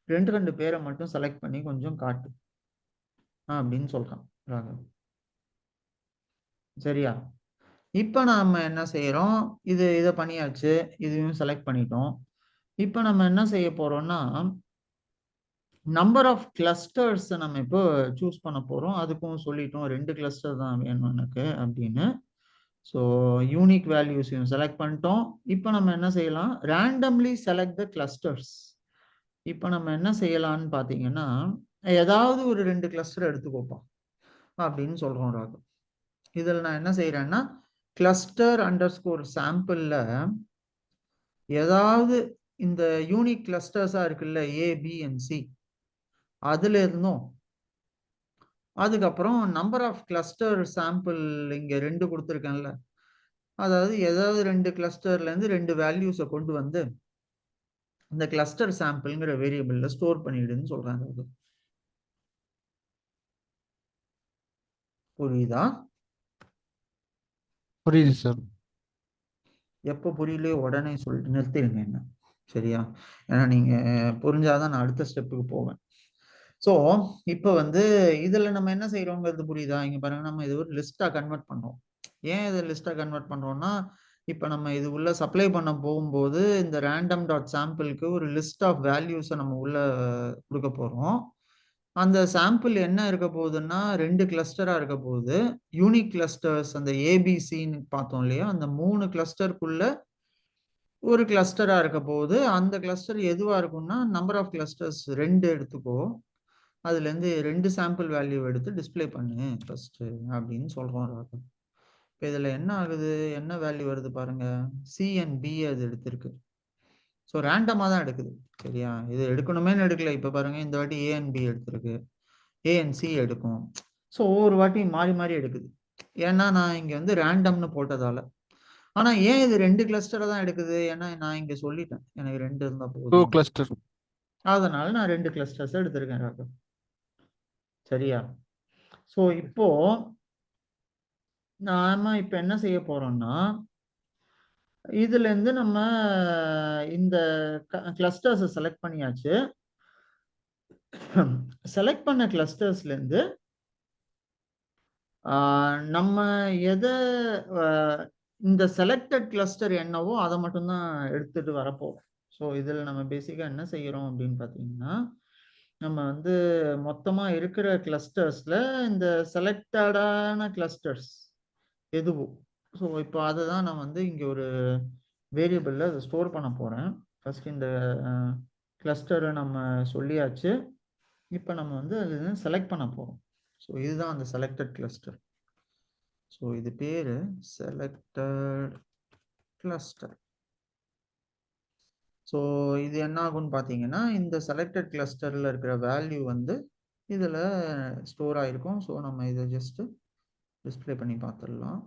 S1: 2 பேரை மட்டும் செலக்ட் பண்ணி கொஞ்சம் காட்டு அப்படின்னு சொல்றான் ராகவ். சரியா? இப்ப நாம என்ன செய்யறோம், இதை பண்ணியாச்சு, இதையும் செலக்ட் பண்ணிட்டோம். இப்ப நம்ம என்ன செய்ய போறோம்னா நம்பர் ஆஃப் கிளஸ்டர்ஸ் நம்ம இப்போ சூஸ் பண்ண போறோம். அதுக்கும் சொல்லிட்டோம் 2 கிளஸ்டர் தான் வேணும் எனக்கு அப்படின்னு. ஸோ யூனிக் வேல்யூஸையும் செலக்ட் பண்ணிட்டோம். இப்போ நம்ம என்ன செய்யலாம், ரேண்டம்லி செலக்ட் த கிளஸ்டர்ஸ். இப்போ நம்ம என்ன செய்யலாம்னு பார்த்தீங்கன்னா ஏதாவது ஒரு 2 கிளஸ்டர் எடுத்துக்கோப்பா அப்படின்னு சொல்றோம் ராகு. இதில் நான் என்ன செய்யறேன்னா கிளஸ்டர் அண்டர் ஸ்கோர் சாம்பிள்ல ஏதாவது இந்த யூனிக் கிளஸ்டர்ஸா இருக்குல்ல A, B and C, அதுல இருந்தும் அதுக்கப்புறம் நம்பர் ஆஃப் கிளஸ்டர் சாம்பிள் இங்க 2 கொடுத்துருக்கேன்ல, அதாவது ஏதாவது 2 கிளஸ்டர்ல இருந்து 2 வேல்யூஸை கொண்டு வந்து இந்த கிளஸ்டர் சாம்பிள்ங்கிற வேரியபிள்ல ஸ்டோர் பண்ணிடுன்னு சொல்றாங்க. புரியுதா?
S2: புரியுது சார்.
S1: எப்போ புரியலையோ உடனே சொல்லிட்டு நிறுத்திடுங்க என்ன. சரியா? ஏன்னா நீங்க புரிஞ்சாதான் நான் அடுத்த ஸ்டெப்புக்கு போவேன். ஸோ இப்போ வந்து இதுல நம்ம என்ன செய்யறோங்கிறது புரியுதா? இங்க பாருங்க, நம்ம இது ஒரு லிஸ்டா கன்வெர்ட் பண்றோம். ஏன் இதை லிஸ்டா கன்வெர்ட் பண்றோம்னா இப்போ நம்ம இது உள்ள சப்ளை பண்ண போகும்போது இந்த ரேண்டம் டாட் சாம்பிளுக்கு ஒரு லிஸ்ட் ஆஃப் வேல்யூஸை நம்ம உள்ள கொடுக்க போறோம். அந்த சாம்பிள் என்ன இருக்க போகுதுன்னா 2 கிளஸ்டரா இருக்க போகுது. யூனிக் கிளஸ்டர்ஸ் அந்த ஏபிசின்னு பார்த்தோம் இல்லையா, அந்த 3 கிளஸ்டருக்குள்ள ஒரு கிளஸ்டரா இருக்க போகுது. அந்த கிளஸ்டர் எதுவா இருக்கும்னா நம்பர் ஆஃப் கிளஸ்டர்ஸ் 2 எடுத்துக்கோ, அதுல இருந்து 2 சாம்பிள் வேல்யூ எடுத்து டிஸ்பிளே பண்ணு ஃபர்ஸ்ட் அப்படின்னு சொல்றோம் ராகு. இப்போ இதுல என்ன ஆகுது, என்ன வேல்யூ வருது பாருங்க, சி அண்ட் பி அது எடுத்திருக்கு. ஸோ ரேண்டமா தான் எடுக்குது. சரியா? இது எடுக்கணுமே எடுக்கல. இப்போ பாருங்க இந்த வாட்டி ஏ அண்ட் பி எடுத்திருக்கு, ஏ அண்ட் சி எடுக்கும். ஸோ ஒவ்வொரு வாட்டி மாறி மாறி எடுக்குது. ஏன்னா நான் இங்க வந்து ரேண்டம்னு போட்டதால. ஆனா ஏன் இது 2 கிளஸ்டரை தான் எடுக்குது, ஏன்னா நான் இங்க சொல்லிட்டேன் எனக்கு 2 இருந்தா
S2: 2
S1: போதும்,
S2: கிளஸ்டர்.
S1: அதனால நான் 2 கிளஸ்டர்ஸ் எடுத்திருக்கேன் ராகு. சரியா? ஸோ இப்போ நாம இப்ப என்ன செய்ய போறோம்னா இதுல இருந்து நம்ம இந்த கிளஸ்டர்ஸை செலக்ட் பண்ணியாச்சு. செலக்ட் பண்ண கிளஸ்டர்ஸ்ல இருந்து நம்ம எதை இந்த செலக்டட் கிளஸ்டர் என்னவோ அதை மட்டும்தான் எடுத்துட்டு வரப்போம். ஸோ இதில் நம்ம பேசிக்காக என்ன செய்யறோம் அப்படின்னு பார்த்தீங்கன்னா நம்ம வந்து மொத்தமா இருக்கிற கிளஸ்டர்ஸ்ல இந்த செலக்டடான கிளஸ்டர்ஸ் எதுவோ, ஸோ இப்போ அதை தான் நான் வந்து இங்கே ஒரு வேரியபிளில் அதை ஸ்டோர் பண்ண போகிறேன். ஃபர்ஸ்ட் இந்த கிளஸ்டரை நம்ம சொல்லியாச்சு. இப்போ நம்ம வந்து அது செலக்ட் பண்ண போகிறோம். ஸோ இதுதான் அந்த செலக்டட் கிளஸ்டர். ஸோ இது பேரு செலக்டட் கிளஸ்டர். ஸோ இது என்ன ஆகும்னு பார்த்தீங்கன்னா இந்த செலக்டட் கிளஸ்டரில் இருக்கிற வேல்யூ வந்து இதில் ஸ்டோர் ஆகிருக்கும். ஸோ நம்ம இதை ஜஸ்ட் டிஸ்பிளே பண்ணி பார்த்துடலாம்.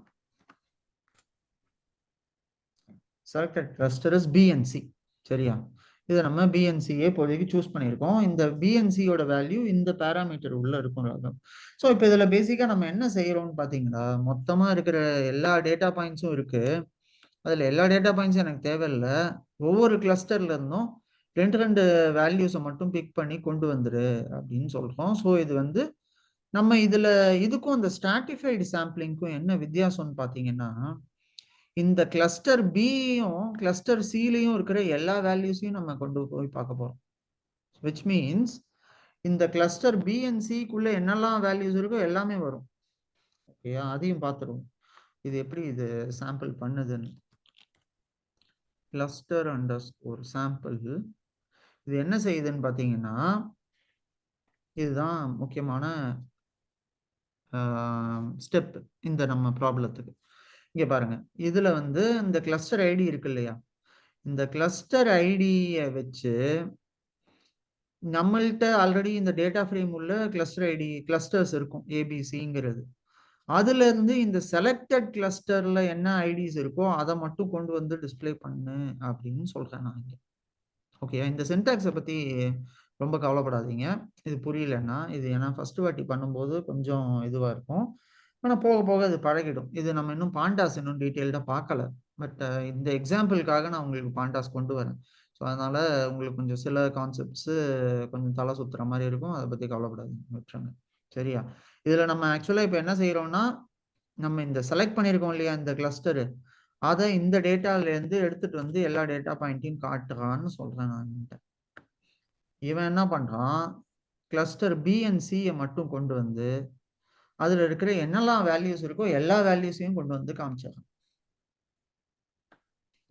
S1: Selected cluster is BNC. சரியா? இதை நம்ம பிஎன்சியே இப்போதைக்கு சூஸ் பண்ணியிருக்கோம். இந்த பிஎன்சியோட வேல்யூ இந்த பேராமீட்டர் உள்ள இருக்கும் ராகம். ஸோ இப்போ இதில் பேசிக்காக நம்ம என்ன செய்யறோம்னு பார்த்தீங்களா, மொத்தமாக இருக்கிற எல்லா டேட்டா பாயிண்ட்ஸும் இருக்கு. அதில் எல்லா டேட்டா பாயிண்ட்ஸும் எனக்கு தேவையில்லை. ஒவ்வொரு கிளஸ்டர்ல இருந்தும் 2 வேல்யூஸை மட்டும் பிக் பண்ணி கொண்டு வந்துரு அப்படின்னு சொல்றோம். ஸோ இது வந்து நம்ம இதுல இதுக்கும் இந்த ஸ்ட்ராட்டிஃபைடு சாம்பிளிங்க்கும் என்ன வித்தியாசம்னு பார்த்தீங்கன்னா இந்த கிளஸ்டர் பியும் கிளஸ்டர் சிலையும் இருக்கிற எல்லா வேல்யூஸையும் நம்ம கொண்டு போய் பார்க்க போறோம். விச் மீன்ஸ் இந்த கிளஸ்டர் பி அண்ட் சிக்குள்ள என்னெல்லாம் வேல்யூஸ் இருக்கோ எல்லாமே வரும். ஓகேயா, அதையும் பார்த்துருவோம் இது எப்படி இது சாம்பிள் பண்ணுதுன்னு. கிளஸ்டர் அண்டர்ஸ்கோர் சாம்பிள் இது என்ன செய்யுதுன்னு பார்த்தீங்கன்னா, இதுதான் முக்கியமான ஸ்டெப் இந்த நம்ம ப்ராப்ளத்துக்கு. இங்க பாருங்க, இதுல வந்து இந்த கிளஸ்டர் ஐடி இருக்கு இல்லையா, இந்த கிளஸ்டர் ஐடியை வச்சு நம்மள்கிட்ட ஆல்ரெடி இந்த டேட்டா ஃப்ரேம் உள்ள கிளஸ்டர் ஐடி கிளஸ்டர்ஸ் இருக்கும் ஏபிசிங்கிறது. அதுல இருந்து இந்த செலக்டட் கிளஸ்டர்ல என்ன ஐடிஸ் இருக்கோ அதை மட்டும் கொண்டு வந்து டிஸ்பிளே பண்ணு அப்படின்னு சொல்றேன் நான் இங்க. ஓகே, இந்த சின்டாக்ஸை பத்தி ரொம்ப கவலைப்படாதீங்க. இது புரியலன்னா இது ஏன்னா ஃபர்ஸ்ட் வாட்டி பண்ணும்போது கொஞ்சம் இதுவா இருக்கும், ஆனால் போக போக அது பழகிடும். இது நம்ம இன்னும் பாண்டாஸ் இன்னும் டீட்டெயில்டாக பார்க்கல. பட் இந்த எக்ஸாம்பிளுக்காக நான் உங்களுக்கு பாண்டாஸ் கொண்டு வரேன். ஸோ அதனால உங்களுக்கு கொஞ்சம் சில கான்செப்ட்ஸு கொஞ்சம் தலை சுத்துற மாதிரி இருக்கும், அதை பற்றி கவலைப்படாதீங்க, விட்டுருங்க. சரியா? இதில் நம்ம ஆக்சுவலாக இப்போ என்ன செய்கிறோம்னா, நம்ம இந்த செலக்ட் பண்ணியிருக்கோம் இல்லையா இந்த கிளஸ்டரு, அதை இந்த டேட்டாலேருந்து எடுத்துட்டு வந்து எல்லா டேட்டா பாயிண்ட்டையும் காட்டுறான்னு சொல்கிறேன் நான். இவன் என்ன பண்ணுறான், கிளஸ்டர் பி அண்ட் சியை மட்டும் கொண்டு வந்து அதில் இருக்கிற என்னெல்லாம் வேல்யூஸ் இருக்கோ எல்லா வேல்யூஸையும் கொண்டு வந்து காமிச்சிடறான்.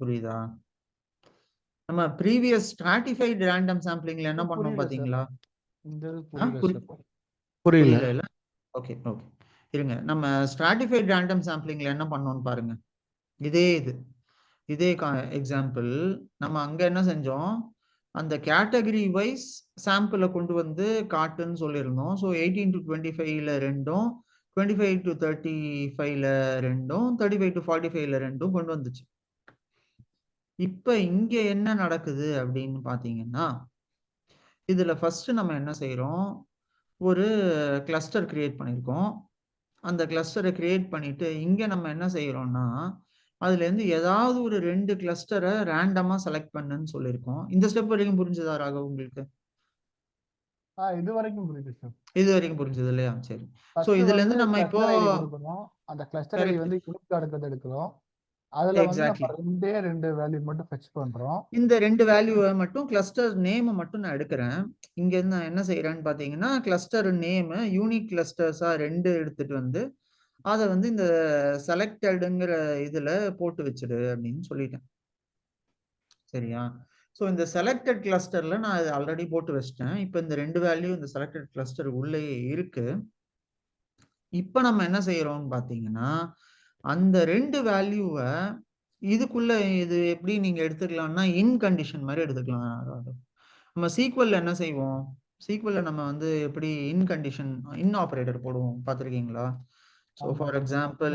S1: புரியுதா? நம்ம ப்ரீவியஸ் ஸ்ட்ராட்டிஃபைட் ரேண்டம் சாம்பிளிங்ல என்ன பண்ணோம் பாத்தீங்களா? புரியல இல்ல? ஓகே ஓகே, இருங்க. நம்ம ஸ்ட்ராட்டிஃபைட் ரேண்டம் சாம்பிளிங்ல என்ன பண்ணோம்னு பாருங்க. இதே எக்ஸாம்பிள் நம்ம அங்க என்ன செஞ்சோம், அந்த கேட்டகரி வைஸ் சாம்பிளை கொண்டு வந்து காட்டுன்னு சொல்லியிருந்தோம். ஸோ 18 to 25ல ரெண்டும், 25 to 35ல ரெண்டும், 35 to 45ல ரெண்டும் கொண்டு வந்துச்சு. இப்ப இங்க என்ன நடக்குது அப்படின்னு பாத்தீங்கன்னா, இதுல ஃபர்ஸ்ட் நம்ம என்ன செய்யறோம், ஒரு கிளஸ்டர் கிரியேட் பண்ணியிருக்கோம். அந்த கிளஸ்டரை கிரியேட் பண்ணிட்டு இங்க நம்ம என்ன செய்யறோம்னா, அதுல இருந்து ஏதாவது ஒரு 2 கிளஸ்டரை ரேண்டமா செலக்ட் பண்ணுன்னு சொல்லியிருக்கோம். இந்த ஸ்டெப் வரைக்கும் புரிஞ்சதா ராகவ் உங்களுக்கு?
S2: இது வரைக்கும் புரியுது சார்.
S1: இது வரைக்கும் புரிஞ்சது இல்லையா? சரி. சோ
S2: ஃபர்ஸ்ட்
S1: இதுல
S2: வந்து
S1: இருந்து நம்ம இப்போ
S2: கிளஸ்டர் ஐடி கொடுக்கணும். அந்த கிளஸ்டர் ஐடி வந்து யூனிக்கா இருக்கிறது எடுக்கிறோம். அதுல வந்து நம்ம
S1: எக்ஸாக்ட்லி
S2: ரெண்டு வேல்யூ மட்டும் ஃபெட்ச் பண்றோம்.
S1: இந்த 2 வேல்யூவை மட்டும் கிளஸ்டர் நேம் மட்டும் நான் எடுக்கிறேன். இங்க இருந்து நான் என்ன செய்யறேன்னு பாத்தீங்கன்னா, கிளஸ்டர் நேம் யூனிக் கிளஸ்டர்ஸா 2 எடுத்துட்டு வந்து அதை வந்து இந்த செலக்டடுங்கிற இதுல போட்டு வச்சிடு அப்படின்னு சொல்லிட்டேன். சரியா? ஸோ இந்த செலக்டட் கிளஸ்டர்ல நான் இது ஆல்ரெடி போட்டு வச்சிட்டேன். இப்போ இந்த 2 வேல்யூ இந்த செலக்டட் கிளஸ்டர் உள்ளேயே இருக்கு. இப்போ நம்ம என்ன செய்யறோம்னு பாத்தீங்கன்னா, அந்த 2 வேல்யூவை இதுக்குள்ள இது எப்படி நீங்க எடுத்துக்கலாம்னா இன் கண்டிஷன் மாதிரி எடுத்துக்கலாம். நம்ம சீக்வல்ல என்ன செய்வோம், சீக்வல்ல நம்ம வந்து எப்படி இன் கண்டிஷன் இன் ஆபரேட்டர் போடுவோம், பார்த்துருக்கீங்களா? So for example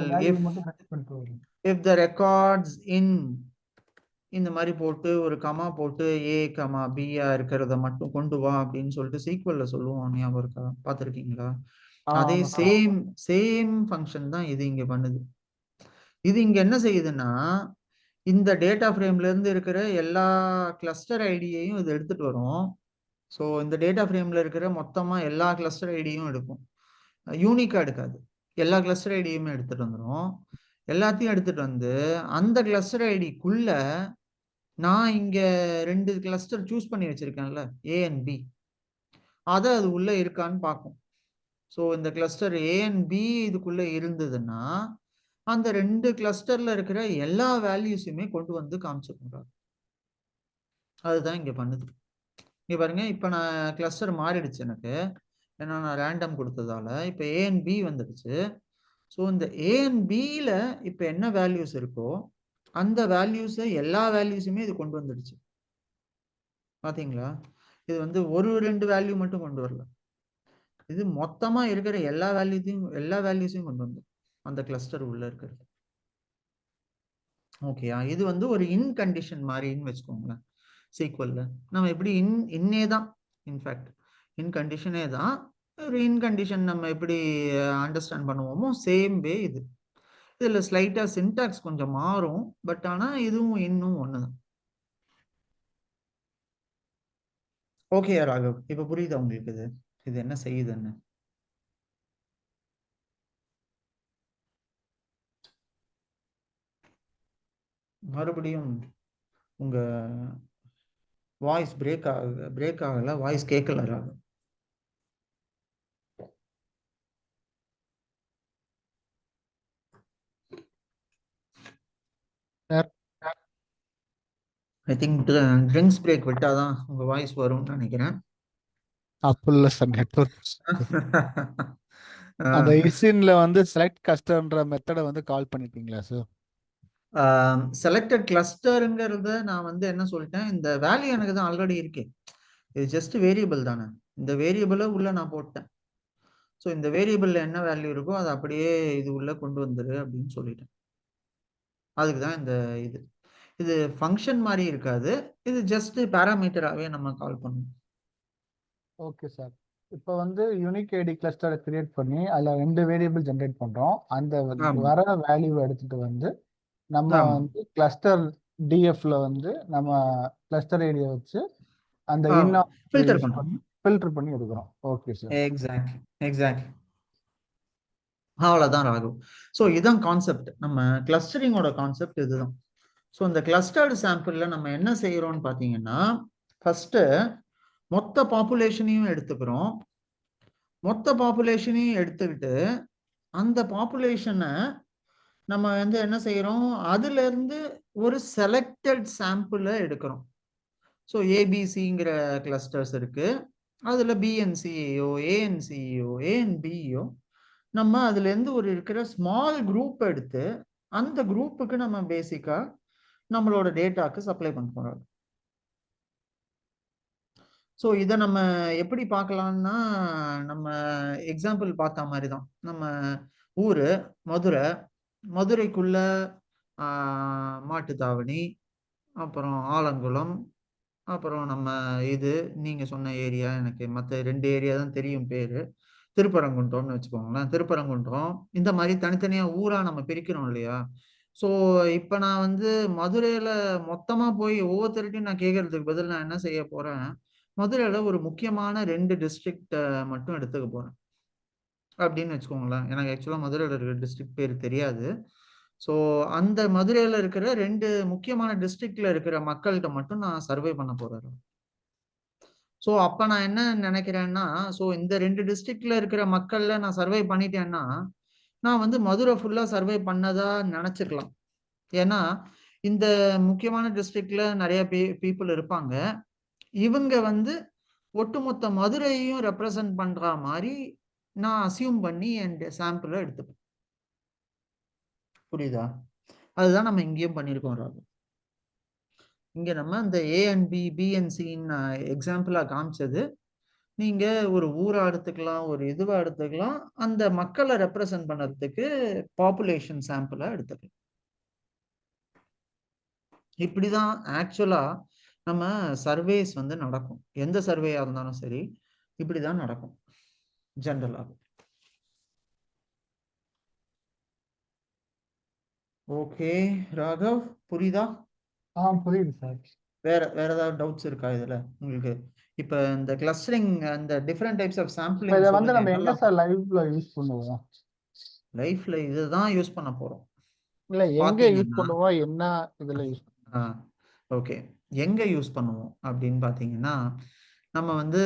S1: if the records இன் இந்த மாதிரி போட்டு ஒரு கமா போட்டு ஏ கமா பியா இருக்கிறத மட்டும் கொண்டு வா அப்படின்னு சொல்லிட்டு சீக்வல்ல சொல்லுவோம், ஞாபகம் இருக்கா? பார்த்துருக்கீங்களா? அதே சேம் ஃபங்க்ஷன் தான் இது இங்க பண்ணுது. இது இங்க என்ன செய்யுதுன்னா, இந்த டேட்டா ஃப்ரேம்ல இருந்து இருக்கிற எல்லா கிளஸ்டர் ஐடியையும் இது எடுத்துட்டு வரும். ஸோ இந்த டேட்டா ஃப்ரேம்ல இருக்கிற மொத்தமா எல்லா கிளஸ்டர் ஐடியும் எடுக்கும், யூனிக்கா எடுக்காது. எல்லா கிளஸ்டர் ஐடியுமே எடுத்துட்டு வந்துடும். எல்லாத்தையும் எடுத்துட்டு வந்து அந்த கிளஸ்டர் ஐடிக்குள்ள நான் இங்க 2 கிளஸ்டர் சூஸ் பண்ணி வச்சிருக்கேன்ல, ஏ அண்ட் பி, அதை அது உள்ள இருக்கான்னு பார்க்கும். ஸோ இந்த கிளஸ்டர் ஏ அண்ட் பி இதுக்குள்ள இருந்ததுன்னா அந்த 2 கிளஸ்டர்ல இருக்கிற எல்லா வேல்யூஸுமே கொண்டு வந்து காமிச்சிருக்கோம். அதுதான் இங்க பண்ணுது. இங்க பாருங்க, இப்ப நான் கிளஸ்டர் மாறிடுச்சு எனக்கு, ஏன்னா நான் ரேண்டம் கொடுத்ததால இப்ப ஏ அண்ட் பி வந்துடுச்சு. ஸோ இந்த ஏ அண்ட் பில இப்ப என்ன வேல்யூஸ் இருக்கோ அந்த வேல்யூஸை எல்லா வேல்யூஸுமே இது கொண்டு வந்துடுச்சு. பாத்தீங்களா? இது வந்து ஒரு 2 வேல்யூ மட்டும் கொண்டு வரல, இது மொத்தமா இருக்கிற எல்லா வேல்யூஸையும் கொண்டு வந்து அந்த கிளஸ்டர் உள்ள இருக்கிறது. ஓகேயா? இது வந்து ஒரு இன் கண்டிஷன் மாதிரின்னு வச்சுக்கோங்களேன். சீக்வல்ல நம்ம எப்படி இன்னே தான், இன்ஃபேக்ட் இன் கண்டிஷனே தான். ஒரு இன் கண்டிஷன் நம்ம எப்படி அண்டர்ஸ்டாண்ட் பண்ணுவோமோ சேம் வே இது. இதுல ஸ்லைட்டா சின்டாக்ஸ் கொஞ்சம் மாறும், பட் ஆனா இதுவும் இன்னும் ஒண்ணுதான். ஓகே ராகவ், இப்ப புரியுதா உங்களுக்கு இது இது என்ன செய்யுதுன்னு? மறுபடியும் உங்க வாய்ஸ் பிரேக் ஆகல, வாய்ஸ் கேட்கல Raghav.
S2: Sir
S1: I think drinks break விட்டாதான் உங்க வாய்ஸ் வரும்னு நினைக்கிறேன்.
S2: அப்படி இல்லை சார், நெட்ஒர்க். அந்த இசின்ல வந்து செலக்ட் கஸ்டம்ன்ற மெத்தடை வந்து கால் பண்ணிட்டீங்களா சார்?
S1: செலக்டட் கிளஸ்டருங்கிறத நான் வந்து என்ன சொல்லிட்டேன், இந்த வேல்யூ எனக்கு தான் ஆல்ரெடி இருக்கே, இது ஜஸ்ட் வேரியபிள் தானே, இந்த வேரியபிளை உள்ள நான் போட்டேன். ஸோ இந்த வேரியபிள்ல என்ன வேல்யூ இருக்கோ அதை அப்படியே இது உள்ள கொண்டு வந்துரு அப்படின்னு சொல்லிட்டேன். அதுக்கு தான் இந்த இது இது ஃபங்க்ஷன் மாதிரி இருக்காது, இது ஜஸ்ட் பேராமீட்டராகவே நம்ம கால் பண்ணணும்.
S2: Okay sir. இப்போ வந்து யூனிக் ஐடி கிளஸ்டரை கிரியேட் பண்ணி அதில் 2 வேரியபிள் ஜென்ரேட் பண்ணுறோம். அந்த
S1: ஆமா
S2: வர வேல்யூவை எடுத்துட்டு வந்து நம்ம
S1: ஆமா
S2: வந்து கிளஸ்டர் டிஎஃப்ல வந்து நம்ம கிளஸ்டர் ஏரியா வச்சு அந்த
S1: ஆமா ஃபில்டர்
S2: யூஸ்
S1: பண்ணணும்.
S2: பண்ணி ஃபில்டர் பண்ணி எடுக்கிறோம். Okay sir.
S1: எக்ஸாக்ட்லி எக்ஸாக்ட்லி அவ்வளோதான் ராகு. ஸோ இதுதான் கான்செப்ட், நம்ம கிளஸ்டரிங்கோட கான்செப்ட் இதுதான். ஸோ இந்த கிளஸ்டர்டு சாம்பிளில் நம்ம என்ன செய்கிறோம்னு பார்த்தீங்கன்னா, ஃபஸ்ட்டு மொத்த பாப்புலேஷனையும் எடுத்துக்கிறோம். மொத்த பாப்புலேஷனையும் எடுத்துக்கிட்டு அந்த பாப்புலேஷனை நம்ம வந்து என்ன செய்கிறோம், அதுலேருந்து ஒரு செலக்டட் சாம்பிளை எடுக்கிறோம். ஸோ ஏபிசிங்கிற கிளஸ்டர்ஸ் இருக்கு, அதில் பிஎன்சிஏயோ ஏஎன்சிஏயோ ஏஎன்பியோ நம்ம அதுலேருந்து ஒரு இருக்கிற ஸ்மால் குரூப் எடுத்து அந்த குரூப்புக்கு நம்ம பேசிக்காக நம்மளோட டேட்டாக்கு சப்ளை பண்ண போகிறோம். ஸோ இதை நம்ம எப்படி பார்க்கலாம்னா, நம்ம எக்ஸாம்பிள் பார்த்த மாதிரி தான். நம்ம ஊர் மதுரை, மதுரைக்குள்ள மாட்டுத்தாவணி, அப்புறம் ஆலங்குளம், அப்புறம் நம்ம இது நீங்கள் சொன்ன ஏரியா, எனக்கு மற்ற 2 ஏரியா தான் தெரியும் பேர், திருப்பரங்குன்றம்னு வச்சுக்கோங்களேன். திருப்பரங்குன்றம் இந்த மாதிரி தனித்தனியாக ஊராக நம்ம பிரிக்கிறோம் இல்லையா. ஸோ இப்போ நான் வந்து மதுரையில் மொத்தமாக போய் ஒவ்வொருத்தருட்டையும் நான் கேட்கறதுக்கு பதில் நான் என்ன செய்ய போகிறேன், மதுரையில் ஒரு முக்கியமான 2 டிஸ்ட்ரிக்ட் மட்டும் எடுத்துக்க போகிறேன் அப்படின்னு வச்சுக்கோங்களேன். எனக்கு ஆக்சுவலாக மதுரையில் இருக்கிற டிஸ்ட்ரிக்ட் பேர் தெரியாது. ஸோ அந்த மதுரையில் இருக்கிற 2 முக்கியமான டிஸ்ட்ரிக்ட்ல இருக்கிற மக்கள்கிட்ட மட்டும் நான் சர்வே பண்ண போகிறேன். ஸோ அப்போ நான் என்ன நினைக்கிறேன்னா, ஸோ இந்த 2 டிஸ்ட்ரிக்ட்ல இருக்கிற மக்கள்ல நான் சர்வே பண்ணிட்டேன்னா நான் வந்து மதுரை ஃபுல்லாக சர்வே பண்ணதா நினச்சிக்கலாம். ஏன்னா இந்த முக்கியமான டிஸ்ட்ரிக்ட்ல நிறைய பீப்புள் இருப்பாங்க, இவங்க வந்து ஒட்டுமொத்த மதுரையையும் ரெப்ரசன்ட் பண்ற மாதிரி நான் அசியூம் பண்ணி என் சாம்பிளை எடுத்துப்பேன். புரியுதா? அதுதான் நம்ம இங்கேயும் பண்ணியிருக்கோம் ராகு. இங்க நம்ம இந்த A and B B and சின்னு எக்ஸாம்பிளா காமிச்சது, நீங்க ஒரு ஊரா எடுத்துக்கலாம், ஒரு இதுவா எடுத்துக்கலாம், அந்த மக்களை ரெப்ரசன்ட் பண்ணறதுக்கு பாப்புலேஷன் சாம்பிளா எடுத்துக்கலாம். இப்படிதான் ஆக்சுவலா நம்ம சர்வேஸ் வந்து நடக்கும். எந்த சர்வேயா இருந்தாலும் சரி இப்படிதான் நடக்கும் ஜெனரலா. ஓகே ராகவ், புரியுதா?
S2: புரியுது சார்.
S1: வேற வேற ஏதாவது டவுட்ஸ் இருக்கா இதுல உங்களுக்கு? இப்ப இந்த கிளஸ்டரிங் அந்த டிஃபரெண்ட் டைப்ஸ் ஆஃப் சாம்பிளிங்
S2: இதை வந்து
S1: சொல்லுங்க
S2: நம்ம எங்க
S1: என்னெல்லாம்.
S2: சார் லைவ்ல யூஸ் பண்ணுவோம்?
S1: லைஃப்ல இதுதான் யூஸ் பண்ண போறோம்.
S2: இல்லை, எங்க யூஸ்
S1: பாத்தீங்கன்னா
S2: பண்ணுவோம், என்ன இதில் யூஸ்
S1: ஓகே, எங்க யூஸ் பண்ணுவோம் அப்படின்னு பாத்தீங்கன்னா, நம்ம வந்து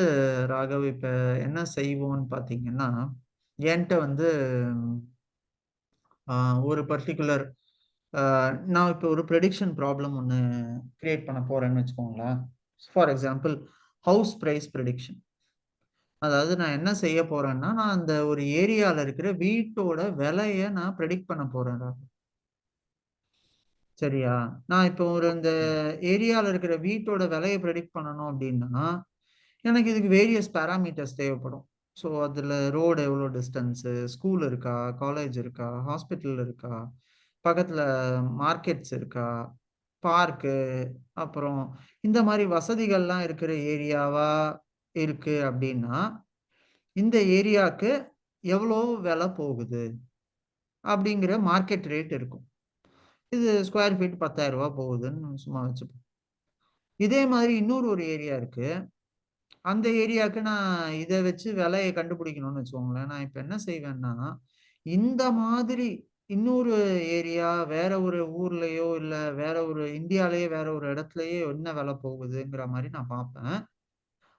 S1: ராகவ் இப்ப என்ன செய்வோம்னு பாத்தீங்கன்னா, என்கிட்ட வந்து ஒரு பர்டிகுலர் நான் இப்போ ஒரு ப்ரெடிக்ஷன் ப்ராப்ளம் ஒன்று கிரியேட் பண்ண போறேன்னு வச்சுக்கோங்களேன். For example house price prediction. அதாவது நான் என்ன செய்ய போறேன்னா, நான் அந்த ஒரு ஏரியாவில் இருக்கிற வீட்டோட விலையை நான் ப்ரெடிக்ட் பண்ண போறேன். சரியா? நான் இப்போ ஒரு இந்த ஏரியாவில் இருக்கிற வீட்டோட விலையை ப்ரெடிக்ட் பண்ணணும் அப்படின்னா எனக்கு இதுக்கு வேரியஸ் பேராமீட்டர்ஸ் தேவைப்படும். ஸோ அதில் ரோடு எவ்வளோ டிஸ்டன்ஸு, ஸ்கூல் இருக்கா, காலேஜ் இருக்கா, ஹாஸ்பிட்டல் இருக்கா, பக்கத்தில் மார்க்கெட்ஸ் இருக்கா, பார்க்கு, அப்புறம் இந்த மாதிரி வசதிகள்லாம் இருக்கிற ஏரியாவா இருக்கு அப்படின்னா இந்த ஏரியாவுக்கு எவ்வளோ விலை போகுது அப்படிங்கிற மார்க்கெட் ரேட் இருக்கும். இது ஸ்கொயர் ஃபீட் 10,000 ரூபா போகுதுன்னு சும்மா வச்சுப்போம். இதே மாதிரி இன்னொரு ஒரு ஏரியா இருக்கு, அந்த ஏரியாவுக்கு நான் இதை வச்சு விலையை கண்டுபிடிக்கணும்னு வச்சுக்கோங்களேன். நான் இப்போ என்ன செய்வேன்னா, இந்த மாதிரி இன்னொரு ஏரியா வேற ஒரு ஊர்லயோ இல்லை வேற ஒரு இந்தியாலேயே வேற ஒரு இடத்துலயே என்ன விலை போகுதுங்கிற மாதிரி நான் பார்ப்பேன்.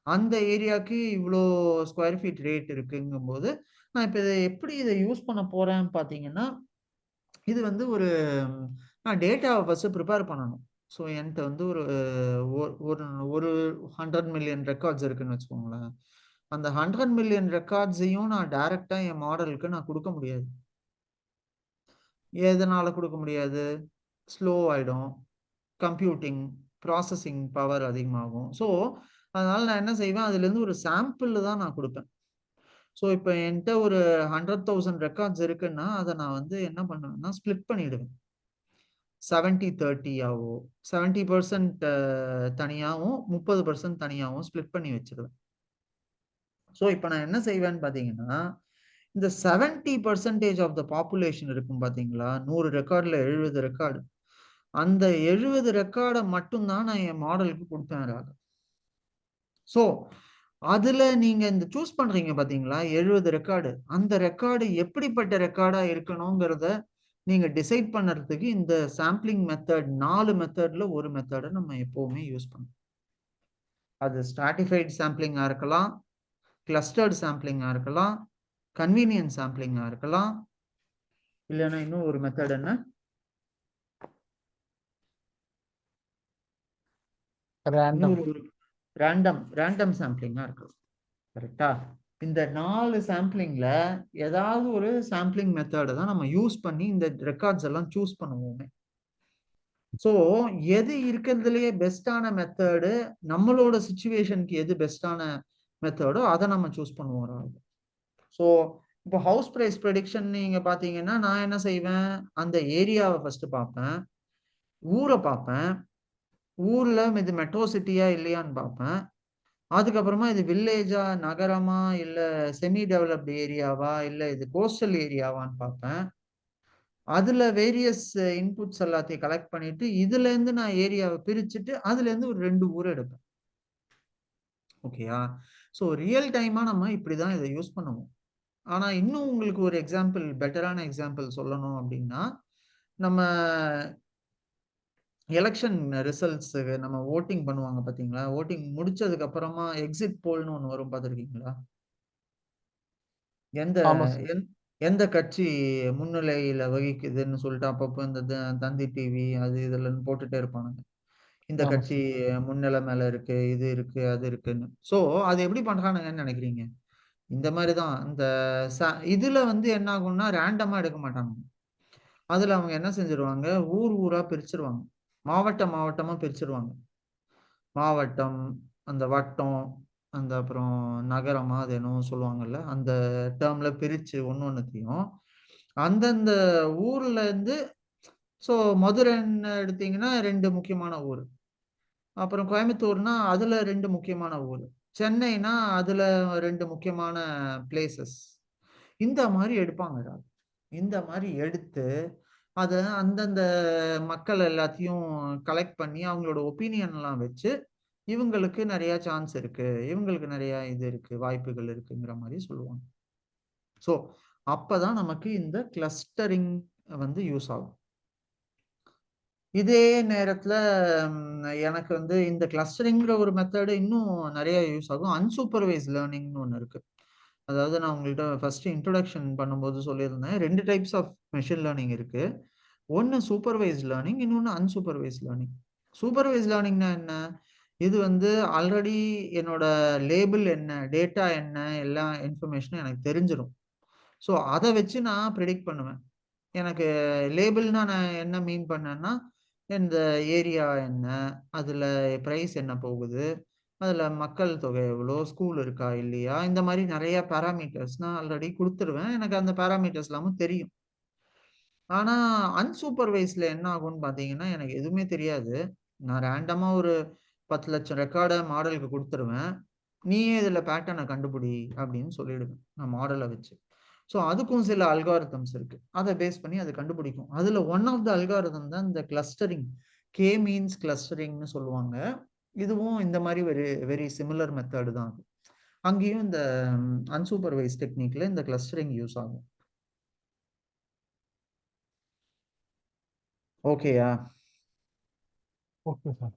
S1: அந்த ஏரியாவுக்கு இவ்வளோ ஸ்கொயர் ஃபீட் ரேட் இருக்குங்கும்போது நான் இப்போ இதை எப்படி இதை யூஸ் பண்ண போறேன்னு பார்த்தீங்கன்னா, இது வந்து ஒரு நான் டேட்டாவை ஃபர்ஸ்ட் ப்ரிப்பேர் பண்ணணும். ஸோ என்கிட்ட வந்து ஒரு ஒரு ஒரு 100 மில்லியன் ரெக்கார்ட்ஸ் இருக்குன்னு வச்சுக்கோங்களேன். அந்த 100 மில்லியன் ரெக்கார்ட்ஸையும் நான் டைரக்டா என் மாடலுக்கு நான் கொடுக்க முடியாது. எதனால கொடுக்க முடியாது? ஸ்லோ ஆயிடும். கம்ப்யூட்டிங் ப்ராசஸிங் பவர் அதிகமாகும். ஸோ அதனால நான் என்ன செய்வேன், அதுலேருந்து ஒரு சாம்பிள் தான் நான் கொடுப்பேன். ஸோ இப்போ என்கிட்ட ஒரு 100,000 ரெக்கார்ட்ஸ் இருக்குன்னா அதை நான் வந்து என்ன பண்ணுவேன்னா ஸ்ப்ளிட் பண்ணிடுவேன். 70-30 ஆவோ 70% தனியாகவும் 30% தனியாகவும் ஸ்ப்ளிட் பண்ணி வச்சிருவேன். ஸோ இப்போ நான் என்ன செய்வேன்னு பார்த்தீங்கன்னா, இந்த 70% ஆஃப் த பாப்புலேஷன் இருக்கும் பார்த்தீங்களா, 100 ரெக்கார்டில் 70 ரெக்கார்டு, அந்த 70 ரெக்கார்டை மட்டும்தான் நான் என் மாடலுக்கு கொடுப்பேன். ஸோ அதுல நீங்க இந்த சூஸ் பண்றீங்க பாத்தீங்களா, 70 ரெக்கார்டு, அந்த ரெக்கார்டு எப்படிப்பட்ட ரெக்கார்டா இருக்கணுங்கிறத நீங்க டிசைட் பண்றதுக்கு இந்த சாம்பிளிங் மெத்தட் 4 மெத்தட்ல ஒரு மெத்தடை நம்ம எப்பவுமே யூஸ் பண்ணணும். அது ஸ்ட்ராட்டிஃபைட் சாம்பிளிங்கா இருக்கலாம், கிளஸ்டர்ட் சாம்பிளிங்கா இருக்கலாம், கன்வீனியன்ட் சாம்பிளிங்கா இருக்கலாம், இல்லைன்னா இன்னும் ஒரு மெத்தட் என்ன, ரேண்டம் சாம்பிளிங்கா இருக்கலாம். கரெக்டா? இந்த 4 சாம்பிளிங்ல ஏதாவது ஒரு சாம்பிளிங் மெத்தடை தான் நம்ம யூஸ் பண்ணி இந்த ரெக்கார்ட்ஸ் எல்லாம் சூஸ் பண்ணுவோமே. ஸோ எது இருக்கிறதுலயே பெஸ்டான மெத்தடு, நம்மளோட சுச்சுவேஷனுக்கு எது பெஸ்டான மெத்தடோ அதை நம்ம சூஸ் பண்ணுவோம். ஸோ இப்போ ஹவுஸ் பிரைஸ் ப்ரெடிக்ஷன் நீங்க பாத்தீங்கன்னா, நான் என்ன செய்வேன், அந்த ஏரியாவை ஃபர்ஸ்ட் பார்ப்பேன், ஊரை பார்ப்பேன், ஊர்ல இது மெட்ரோ சிட்டியா இல்லையான்னு பார்ப்பேன், அதுக்கப்புறமா இது வில்லேஜா, நகரமா, இல்ல செமி டெவலப்டு ஏரியாவா, இல்ல இது கோஸ்டல் ஏரியாவான்னு பார்ப்பேன். அதுல வேரியஸ் இன்புட்ஸ் எல்லாத்தையும் கலெக்ட் பண்ணிட்டு இதுல இருந்து நான் ஏரியாவை பிரிச்சுட்டு அதுல இருந்து ஒரு 2 ஊர் எடுப்பேன். ஓகேயா? ஸோ ரியல் டைமா நம்ம இப்படிதான் இதை யூஸ் பண்ணுவோம். ஆனா இன்னும் உங்களுக்கு ஒரு எக்ஸாம்பிள், பெட்டரான எக்ஸாம்பிள் சொல்லணும் அப்படின்னா, நம்ம எலெக்ஷன் ரிசல்ட்ஸ் நம்ம ஓட்டிங் பண்ணுவாங்க பாத்தீங்களா, ஓட்டிங் முடிச்சதுக்கு அப்புறமா எக்ஸிட் போல்னு ஒண்ணு வரும், பார்த்திருக்கீங்களா? எந்த எந்த கட்சி முன்னிலையில வகிக்குதுன்னு சொல்லிட்டு அப்பப்போ இந்த தந்தி டிவி அது இதெல்லாம் போட்டுட்டே இருப்பானுங்க. இந்த கட்சி முன்னிலை மேல இருக்கு, இது இருக்கு, அது இருக்குன்னு. சோ அது எப்படி பண்றானுங்கன்னு நினைக்கிறீங்க? இந்த மாதிரிதான் இந்த இதுல வந்து என்ன ஆகும்னா ரேண்டமா எடுக்க மாட்டாங்க. அதுல அவங்க என்ன செஞ்சிருவாங்க, ஊர் ஊரா பிரிச்சிருவாங்க, மாவட்டமா பிரிச்சிருவாங்க. மாவட்டம், அந்த வட்டம், அந்த அப்புறம் நகரமா அது என்னவோ சொல்லுவாங்கல்ல, அந்த டேர்ம்ல பிரிச்சு ஒன்னொன்னுத்தையும் அந்தந்த ஊர்ல இருந்து. ஸோ மதுரைன்னு எடுத்தீங்கன்னா 2 முக்கியமான ஊர், அப்புறம் கோயம்புத்தூர்னா அதுல 2 முக்கியமான ஊர், சென்னைனா அதுல 2 முக்கியமான பிளேசஸ். இந்த மாதிரி எடுப்பாங்க. இந்த மாதிரி எடுத்து அதை அந்தந்த மக்கள் எல்லாத்தையும் கலெக்ட் பண்ணி அவங்களோட ஒப்பீனியன் எல்லாம் வச்சு இவங்களுக்கு நிறைய சான்ஸ் இருக்கு, இவங்களுக்கு நிறைய இது இருக்கு, வாய்ப்புகள் இருக்குங்கிற மாதிரி சொல்லுவாங்க. ஸோ அப்பதான் நமக்கு இந்த கிளஸ்டரிங் வந்து யூஸ் ஆகும். இதே நேரத்துல எனக்கு வந்து இந்த கிளஸ்டரிங்கிற ஒரு மெத்தடு இன்னும் நிறைய யூஸ் ஆகும். அன்சூப்பர்வைஸ் லேர்னிங்னு ஒன்று இருக்கு. அதாவது நான் உங்கள்கிட்ட ஃபர்ஸ்ட் இன்ட்ரோடக்ஷன் பண்ணும்போது சொல்லியிருந்தேன், 2 டைப்ஸ் ஆஃப் மெஷின் லேர்னிங் இருக்கு. ஒன்று சூப்பர்வைஸ் லேர்னிங், இன்னொன்று அன்சூப்பர்வைஸ் லேர்னிங். சூப்பர்வைஸ் லேர்னிங்னா என்ன? இது வந்து ஆல்ரெடி என்னோட லேபிள் என்ன, டேட்டா என்ன, எல்லா இன்ஃபர்மேஷனும் எனக்கு தெரிஞ்சிடும். ஸோ அதை வச்சு நான் ப்ரிடிக்ட் பண்ணுவேன். எனக்கு லேபிள்னா நான் என்ன மீன் பண்ணேன்னா, இந்த ஏரியா என்ன, அதில் ப்ரைஸ் என்ன போகுது, அதில் மக்கள் தொகை எவ்வளோ, ஸ்கூல் இருக்கா இல்லையா, இந்த மாதிரி நிறைய பேராமீட்டர்ஸ் நான் ஆல்ரெடி கொடுத்துருவேன். எனக்கு அந்த பேராமீட்டர்ஸ் எல்லாமும் தெரியும். ஆனால் அன்சூப்பர்வைஸில் என்ன ஆகும்னு பார்த்தீங்கன்னா, எனக்கு எதுவுமே தெரியாது. நான் ரேண்டமாக ஒரு 10 லட்சம் ரெக்கார்டை மாடலுக்கு கொடுத்துருவேன். நீயே இதில் பேட்டர்னை கண்டுபிடி அப்படின்னு சொல்லிடுவேன் நான் மாடலை வச்சு. ஸோ அதுக்கும் சில அல்காரிதம்ஸ் இருக்கு, அதை பேஸ் பண்ணி அதை கண்டுபிடிக்கும். அதில் ஒன் ஆஃப் த அல்காரிதம் தான் இந்த கிளஸ்டரிங், கே மீன்ஸ் கிளஸ்டரிங்னு சொல்லுவாங்க. இதுவும் இந்த மாதிரி வெரி வெரி சிமிலர் மெத்தடு தான். அங்கேயும் இந்த அன்சூப்பர்வைஸ் டெக்னிக்ல இந்த கிளஸ்டரிங் யூஸ் ஆகும். ஓகேயா?
S2: Okay sir.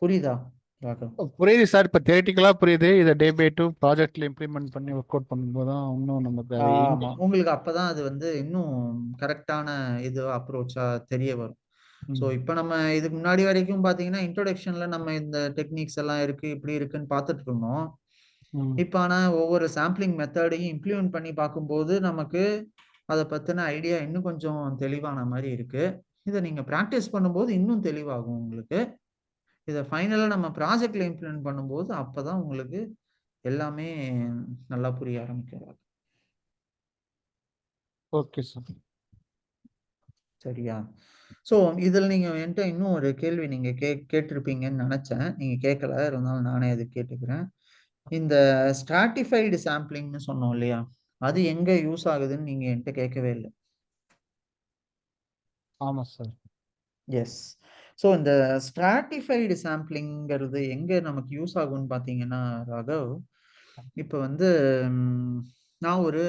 S1: புரியுதா ராகவ்?
S2: புரியுது சார். இப்போ தியரிட்டிக்கலாக புரியுது. இதை டே பை டூ ப்ராஜெக்ட்ல இம்ப்ளிமெண்ட் பண்ணி ஒர்க் அவுட் பண்ணும்போது தான் இன்னும் நமக்கு
S1: ஆமா, உங்களுக்கு அப்பதான் அது வந்து இன்னும் கரெக்டான இது அப்ரோச்சா தெரிய வரும். ஸோ இப்போ நம்ம இதுக்கு முன்னாடி வரைக்கும் பார்த்தீங்கன்னா இன்ட்ரோடக்ஷன்ல நம்ம இந்த டெக்னிக்ஸ் எல்லாம் இருக்கு இப்படி இருக்குன்னு பார்த்துட்டு இருந்தோம். இப்போ ஆனால் ஒவ்வொரு சாம்பிளிங் மெத்தடையும் இம்ப்ளிமெண்ட் பண்ணி பார்க்கும்போது நமக்கு அதை பற்றின ஐடியா இன்னும் கொஞ்சம் தெளிவான மாதிரி இருக்கு. இதை நீங்கள் ப்ராக்டிஸ் பண்ணும்போது இன்னும் தெளிவாகும் உங்களுக்கு. இதை ஃபைனலாக நம்ம ப்ராஜெக்ட்ல இம்ப்ளிமெண்ட் பண்ணும்போது அப்போதான் உங்களுக்கு எல்லாமே நல்லா புரிய ஆரம்பிக்கிறாங்க.
S2: Okay sir.
S1: சரியா? ஸோ இதில் நீங்கள் என்கிட்ட இன்னும் ஒரு கேள்வி நீங்கள் கேட்டிருப்பீங்கன்னு நினச்சேன். நீங்கள் கேட்கல, இருந்தாலும் நானே அது கேட்டுக்கிறேன். இந்த ஸ்ட்ராட்டிஃபைடு சாம்பிளிங்னு சொன்னோம் இல்லையா, அது எங்கே யூஸ் ஆகுதுன்னு நீங்கள் என்கிட்ட கேட்கவே இல்லை.
S2: ஆமாம் சார்.
S1: எஸ். ஸோ இந்த ஸ்ட்ராட்டிஃபைடு சாம்பிளிங்கிறது எங்கே நமக்கு யூஸ் ஆகும்னு பார்த்தீங்கன்னா ராகவ், இப்போ வந்து நான் ஒரு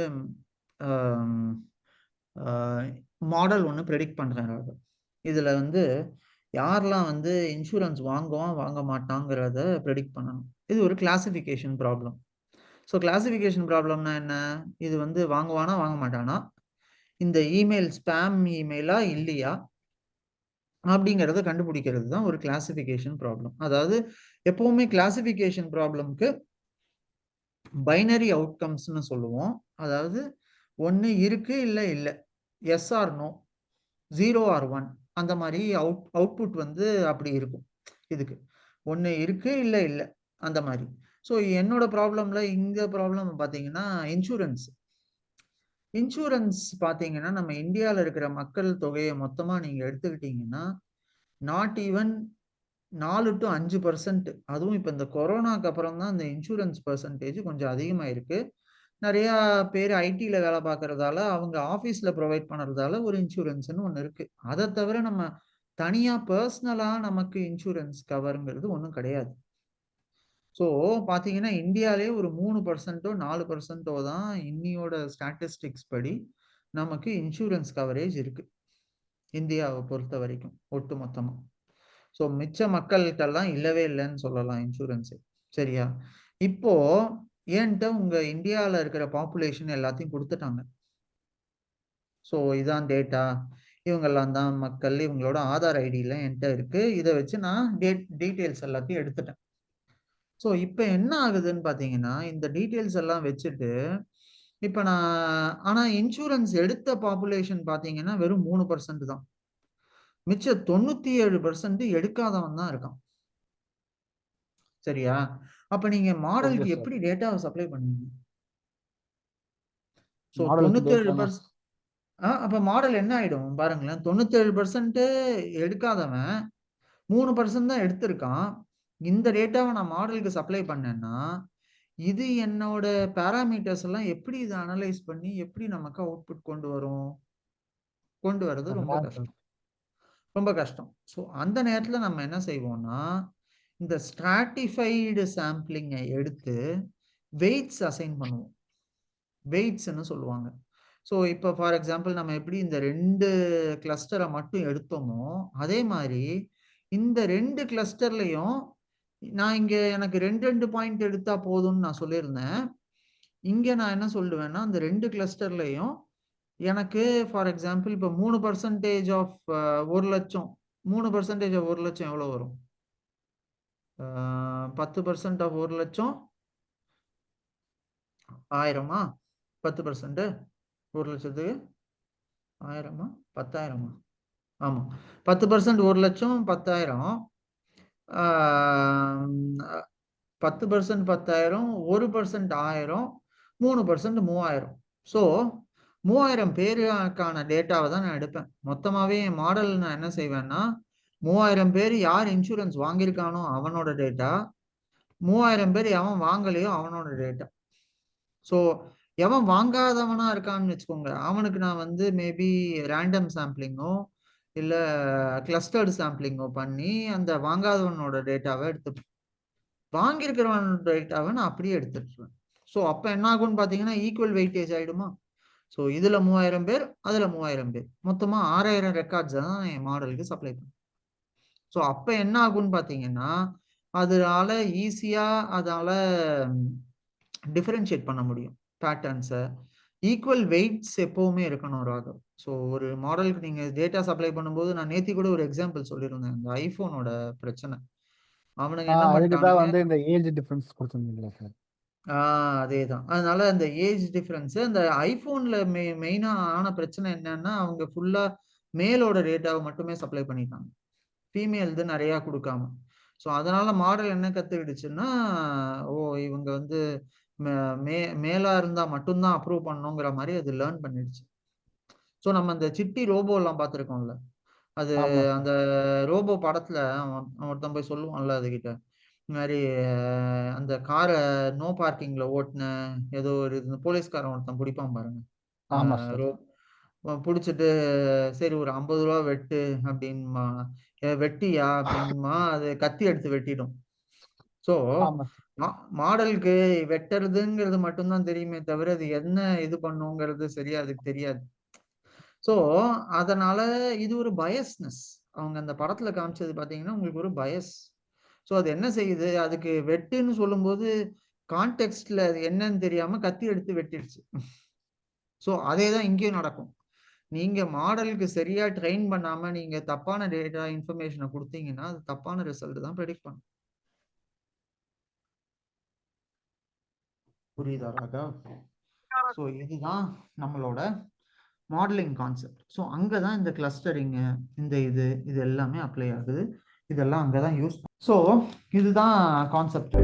S1: மாடல் ஒன்று ப்ரெடிக்ட் பண்ணுறேன் ராகவ். இதில் வந்து யாரெல்லாம் வந்து இன்சூரன்ஸ் வாங்குவான் வாங்க மாட்டாங்கிறத ப்ரெடிக்ட் பண்ணணும். இது ஒரு கிளாசிஃபிகேஷன் ப்ராப்ளம். ஸோ கிளாசிஃபிகேஷன் ப்ராப்ளம்னா என்ன? இது வந்து வாங்குவானா வாங்க மாட்டானா, இந்த இமெயில் ஸ்பேம் இமெயிலா இல்லையா அப்படிங்கிறத கண்டுபிடிக்கிறது தான் ஒரு கிளாசிஃபிகேஷன் ப்ராப்ளம். அதாவது எப்பவுமே கிளாசிஃபிகேஷன் ப்ராப்ளம்க்கு பைனரி அவுட்கம்ஸ்னு சொல்லுவோம். அதாவது ஒன்று இருக்கு இல்லை இல்லை, எஸ் ஆர் நோ, 0 ஆர் 1, அந்த மாதிரி அவுட்புட் வந்து அப்படி இருக்கும். இதுக்கு ஒன்று இருக்கு இல்லை இல்லை அந்த மாதிரி. ஸோ என்னோட ப்ராப்ளம்ல இந்த ப்ராப்ளம் பார்த்தீங்கன்னா இன்சூரன்ஸ் பார்த்தீங்கன்னா நம்ம இந்தியாவில் இருக்கிற மக்கள் தொகையை மொத்தமாக நீங்கள் எடுத்துக்கிட்டீங்கன்னா நாட் ஈவன் 4 to 5%. அதுவும் இப்போ இந்த கொரோனாக்கு அப்புறம் தான் இந்த இன்சூரன்ஸ் பர்சன்டேஜ் கொஞ்சம் அதிகமாக இருக்கு. நிறையா பேர் ஐடியில் வேலை பார்க்கறதால அவங்க ஆஃபீஸில் ப்ரொவைட் பண்ணுறதால ஒரு இன்சூரன்ஸ்னு ஒன்று இருக்கு. அதை தவிர நம்ம தனியாக பர்சனலாக நமக்கு இன்சூரன்ஸ் கவருங்கிறது ஒன்றும் கிடையாது. ஸோ பார்த்தீங்கன்னா இந்தியாவிலே ஒரு 3%ஓ 4%ஓ தான் இன்னியோட ஸ்டாட்டிஸ்டிக்ஸ் படி நமக்கு இன்சூரன்ஸ் கவரேஜ் இருக்கு இந்தியாவை பொறுத்த வரைக்கும் ஒட்டு மொத்தமாக. ஸோ மிச்ச மக்கள்கிட்டலாம் இல்லவே இல்லைன்னு சொல்லலாம் இன்சூரன்ஸு. சரியா? இப்போ ஏன்ட்ட உங்க இந்தியாவில் இருக்கிற பாப்புலேஷன் எல்லாத்தையும் கொடுத்துட்டாங்க. ஸோ இதான் டேட்டா, இவங்கெல்லாம் தான் மக்கள், இவங்களோட ஆதார் ஐடியில் என்கிட்ட இருக்கு. இதை வச்சு நான் டீட்டெயில்ஸ் எல்லாத்தையும் எடுத்துட்டேன். ஸோ இப்போ என்ன ஆகுதுன்னு பார்த்தீங்கன்னா இந்த டீட்டெயில்ஸ் எல்லாம் வச்சுட்டு இப்போ நான் ஆனால் இன்சூரன்ஸ் எடுத்த பாப்புலேஷன் பார்த்தீங்கன்னா வெறும் 3% தான். மிச்ச 97% எடுக்காதவன் தான் இருக்கான். சரியா? அப்ப நீங்க மாடலுக்கு எப்படி டேட்டாவை சப்ளை பண்ணுவீங்க? ஸோ 97% அப்ப மாடல் என்ன ஆயிடும் பாருங்களேன். 97% எடுக்காதவன் 3% தான் எடுத்திருக்கான். இந்த டேட்டாவை நான் மாடலுக்கு சப்ளை பண்ணேன்னா இது என்னோட பேராமீட்டர்ஸ் எல்லாம் எப்படி இதை அனலைஸ் பண்ணி எப்படி நமக்கு அவுட்புட் கொண்டு வர்றது ரொம்ப கஷ்டம், ரொம்ப கஷ்டம். ஸோ அந்த நேரத்தில் நம்ம என்ன செய்வோம்னா இந்த ஸ்ட்ராட்டிஃபைடு சாம்பிளிங்கை எடுத்து வெயிட்ஸ் அசைன் பண்ணுவோம். வெயிட்ஸ்ன்னு சொல்லுவாங்க. ஸோ இப்போ ஃபார் எக்ஸாம்பிள் நம்ம எப்படி இந்த 2 கிளஸ்டரை மட்டும் எடுத்தோமோ அதே மாதிரி இந்த 2 கிளஸ்டர்லையும் நான் இங்கே எனக்கு 2 பாயிண்ட் எடுத்தா போதும்னு நான் சொல்லியிருந்தேன். இங்கே நான் என்ன சொல்லுவேன்னா அந்த 2 கிளஸ்டர்லையும் எனக்கு ஃபார் எக்ஸாம்பிள் இப்போ 3% ஆஃப் 1 லட்சம் 3% ஆஃப் 1 லட்சம் எவ்வளோ வரும்? 10% ஆஃப் 1 லட்சம் 1000மா? 10% 1 லட்சத்துக்கு 1000மா 10,000மா? ஆமாம், 10% 1 லட்சம் 10,000, 10% 10,000, 1% 1000, 3% 3000. ஸோ 3000 பேருக்கான டேட்டாவை தான் நான் எடுப்பேன். மொத்தமாகவே என் மாடல் நான் என்ன செய்வேன்னா 3000 பேர் யார் இன்சூரன்ஸ் வாங்கியிருக்கானோ அவனோட டேட்டா, 3000 பேர் எவன் வாங்கலையோ அவனோட டேட்டா. ஸோ எவன் வாங்காதவனா இருக்கான்னு வச்சுக்கோங்க, அவனுக்கு நான் வந்து மேபி ரேண்டம் சாம்பிளிங்கோ இல்லை கிளஸ்டர்டு சாம்பிளிங்கோ பண்ணி அந்த வாங்காதவனோட டேட்டாவை எடுத்துப்பேன். வாங்கியிருக்கிறவனோட டேட்டாவை நான் அப்படியே எடுத்துட்டுருவேன். ஸோ அப்போ என்ன ஆகும்னு பார்த்தீங்கன்னா ஈக்குவல் வெயிட்டேஜ் ஆகிடுமா? ஸோ இதில் 3000 பேர் அதில் 3000 பேர் மொத்தமாக 6000 ரெக்கார்ட்ஸை தான் என் மாடலுக்கு சப்ளை பண்ணும். ஸோ அப்போ என்ன ஆகும்னு பார்த்தீங்கன்னா அதனால ஈஸியாக அதால் டிஃபரன்ஷியேட் பண்ண முடியும் பேட்டர்ன்ஸை. ஈக்குவல் வெயிட்ஸ் எப்பவுமே இருக்கணும் ராகவ். ஸோ ஒரு மாடலுக்கு நீங்க டேட்டா சப்ளை பண்ணும்போது, நான் நேத்தி கூட ஒரு எக்ஸாம்பிள் சொல்லியிருந்தேன், இந்த ஐபோனோட பிரச்சனை. அவனுங்க என்ன
S2: அதுக்கு தான்
S1: பண்ணிட்டானுங்க,
S2: வந்து இந்த ஏஜ் டிஃபரன்ஸ் கொடுத்துருந்தீங்களா சார்?
S1: அதேதான். அதனால அந்த ஏஜ் டிஃபரன்ஸ் அந்த ஐபோன்ல மெயினா ஆன பிரச்சனை என்னன்னா, அவங்க ஃபுல்லா மேலோட டேட்டாவை மட்டுமே சப்ளை பண்ணிட்டாங்க, ஃபீமேல் இது நிறைய கொடுக்காம. ஸோ அதனால மாடல் என்ன கத்துக்கிடுச்சுன்னா, ஓ இவங்க வந்து மேலா இருந்தா மட்டும்தான் அப்ரூவ் பண்ணணுங்கிற மாதிரி அது லேர்ன் பண்ணிடுச்சு. ஸோ நம்ம அந்த சிட்டி ரோபோ எல்லாம் பார்த்துருக்கோம்ல, அது
S2: ஆமா சார்.
S1: அந்த ரோபோ படத்துல ஒருத்தன் போய் சொல்லுவான்ல அதுகிட்ட, இந்த மாதிரி அந்த காரை நோ பார்க்கிங்ல ஓட்டுன ஏதோ ஒரு போலீஸ்காரன் ஒருத்தன் பிடிப்பான் பாருங்க,
S2: ஆமா சார்.
S1: ரோ பிடிச்சிட்டு சரி ஒரு 50 ரூபா வெட்டு அப்படின்மா, வெட்டியா அப்படின்மா, அது கத்தி எடுத்து வெட்டிடும். ஸோ
S2: ஆமா சார்.
S1: மாடலுக்கு வெட்டுறதுங்கிறது மட்டும்தான் தெரியுமே தவிர அது என்ன இது பண்ணுங்கிறது சரியா அதுக்கு தெரியாது. ஸோ அதனால இது ஒரு பயஸ்னஸ். அவங்க அந்த படத்துல காமிச்சது பாத்தீங்கன்னா உங்களுக்கு ஒரு பயஸ். ஸோ அது என்ன செய்யுது, அதுக்கு வெட்டுன்னு சொல்லும்போது கான்டெக்ஸ்ட்ல அது என்னன்னு தெரியாம கத்தி எடுத்து வெட்டிடுச்சு. ஸோ அதே தான் இங்கேயும் நடக்கும். நீங்க மாடலுக்கு சரியா ட்ரெயின் பண்ணாம நீங்க தப்பான டேட்டா இன்ஃபர்மேஷனை கொடுத்தீங்கன்னா அது தப்பான ரிசல்ட் தான் ப்ரெடிக்ட் பண்ணும். புரியுதா ராகவ்? ஸோ இதுதான் நம்மளோட மாடலிங் கான்செப்ட். ஸோ அங்கே தான் இந்த கிளஸ்டரிங்கு, இந்த இது எல்லாமே அப்ளை ஆகுது. இதெல்லாம் அங்கே தான் யூஸ். ஸோ இதுதான் கான்செப்ட்.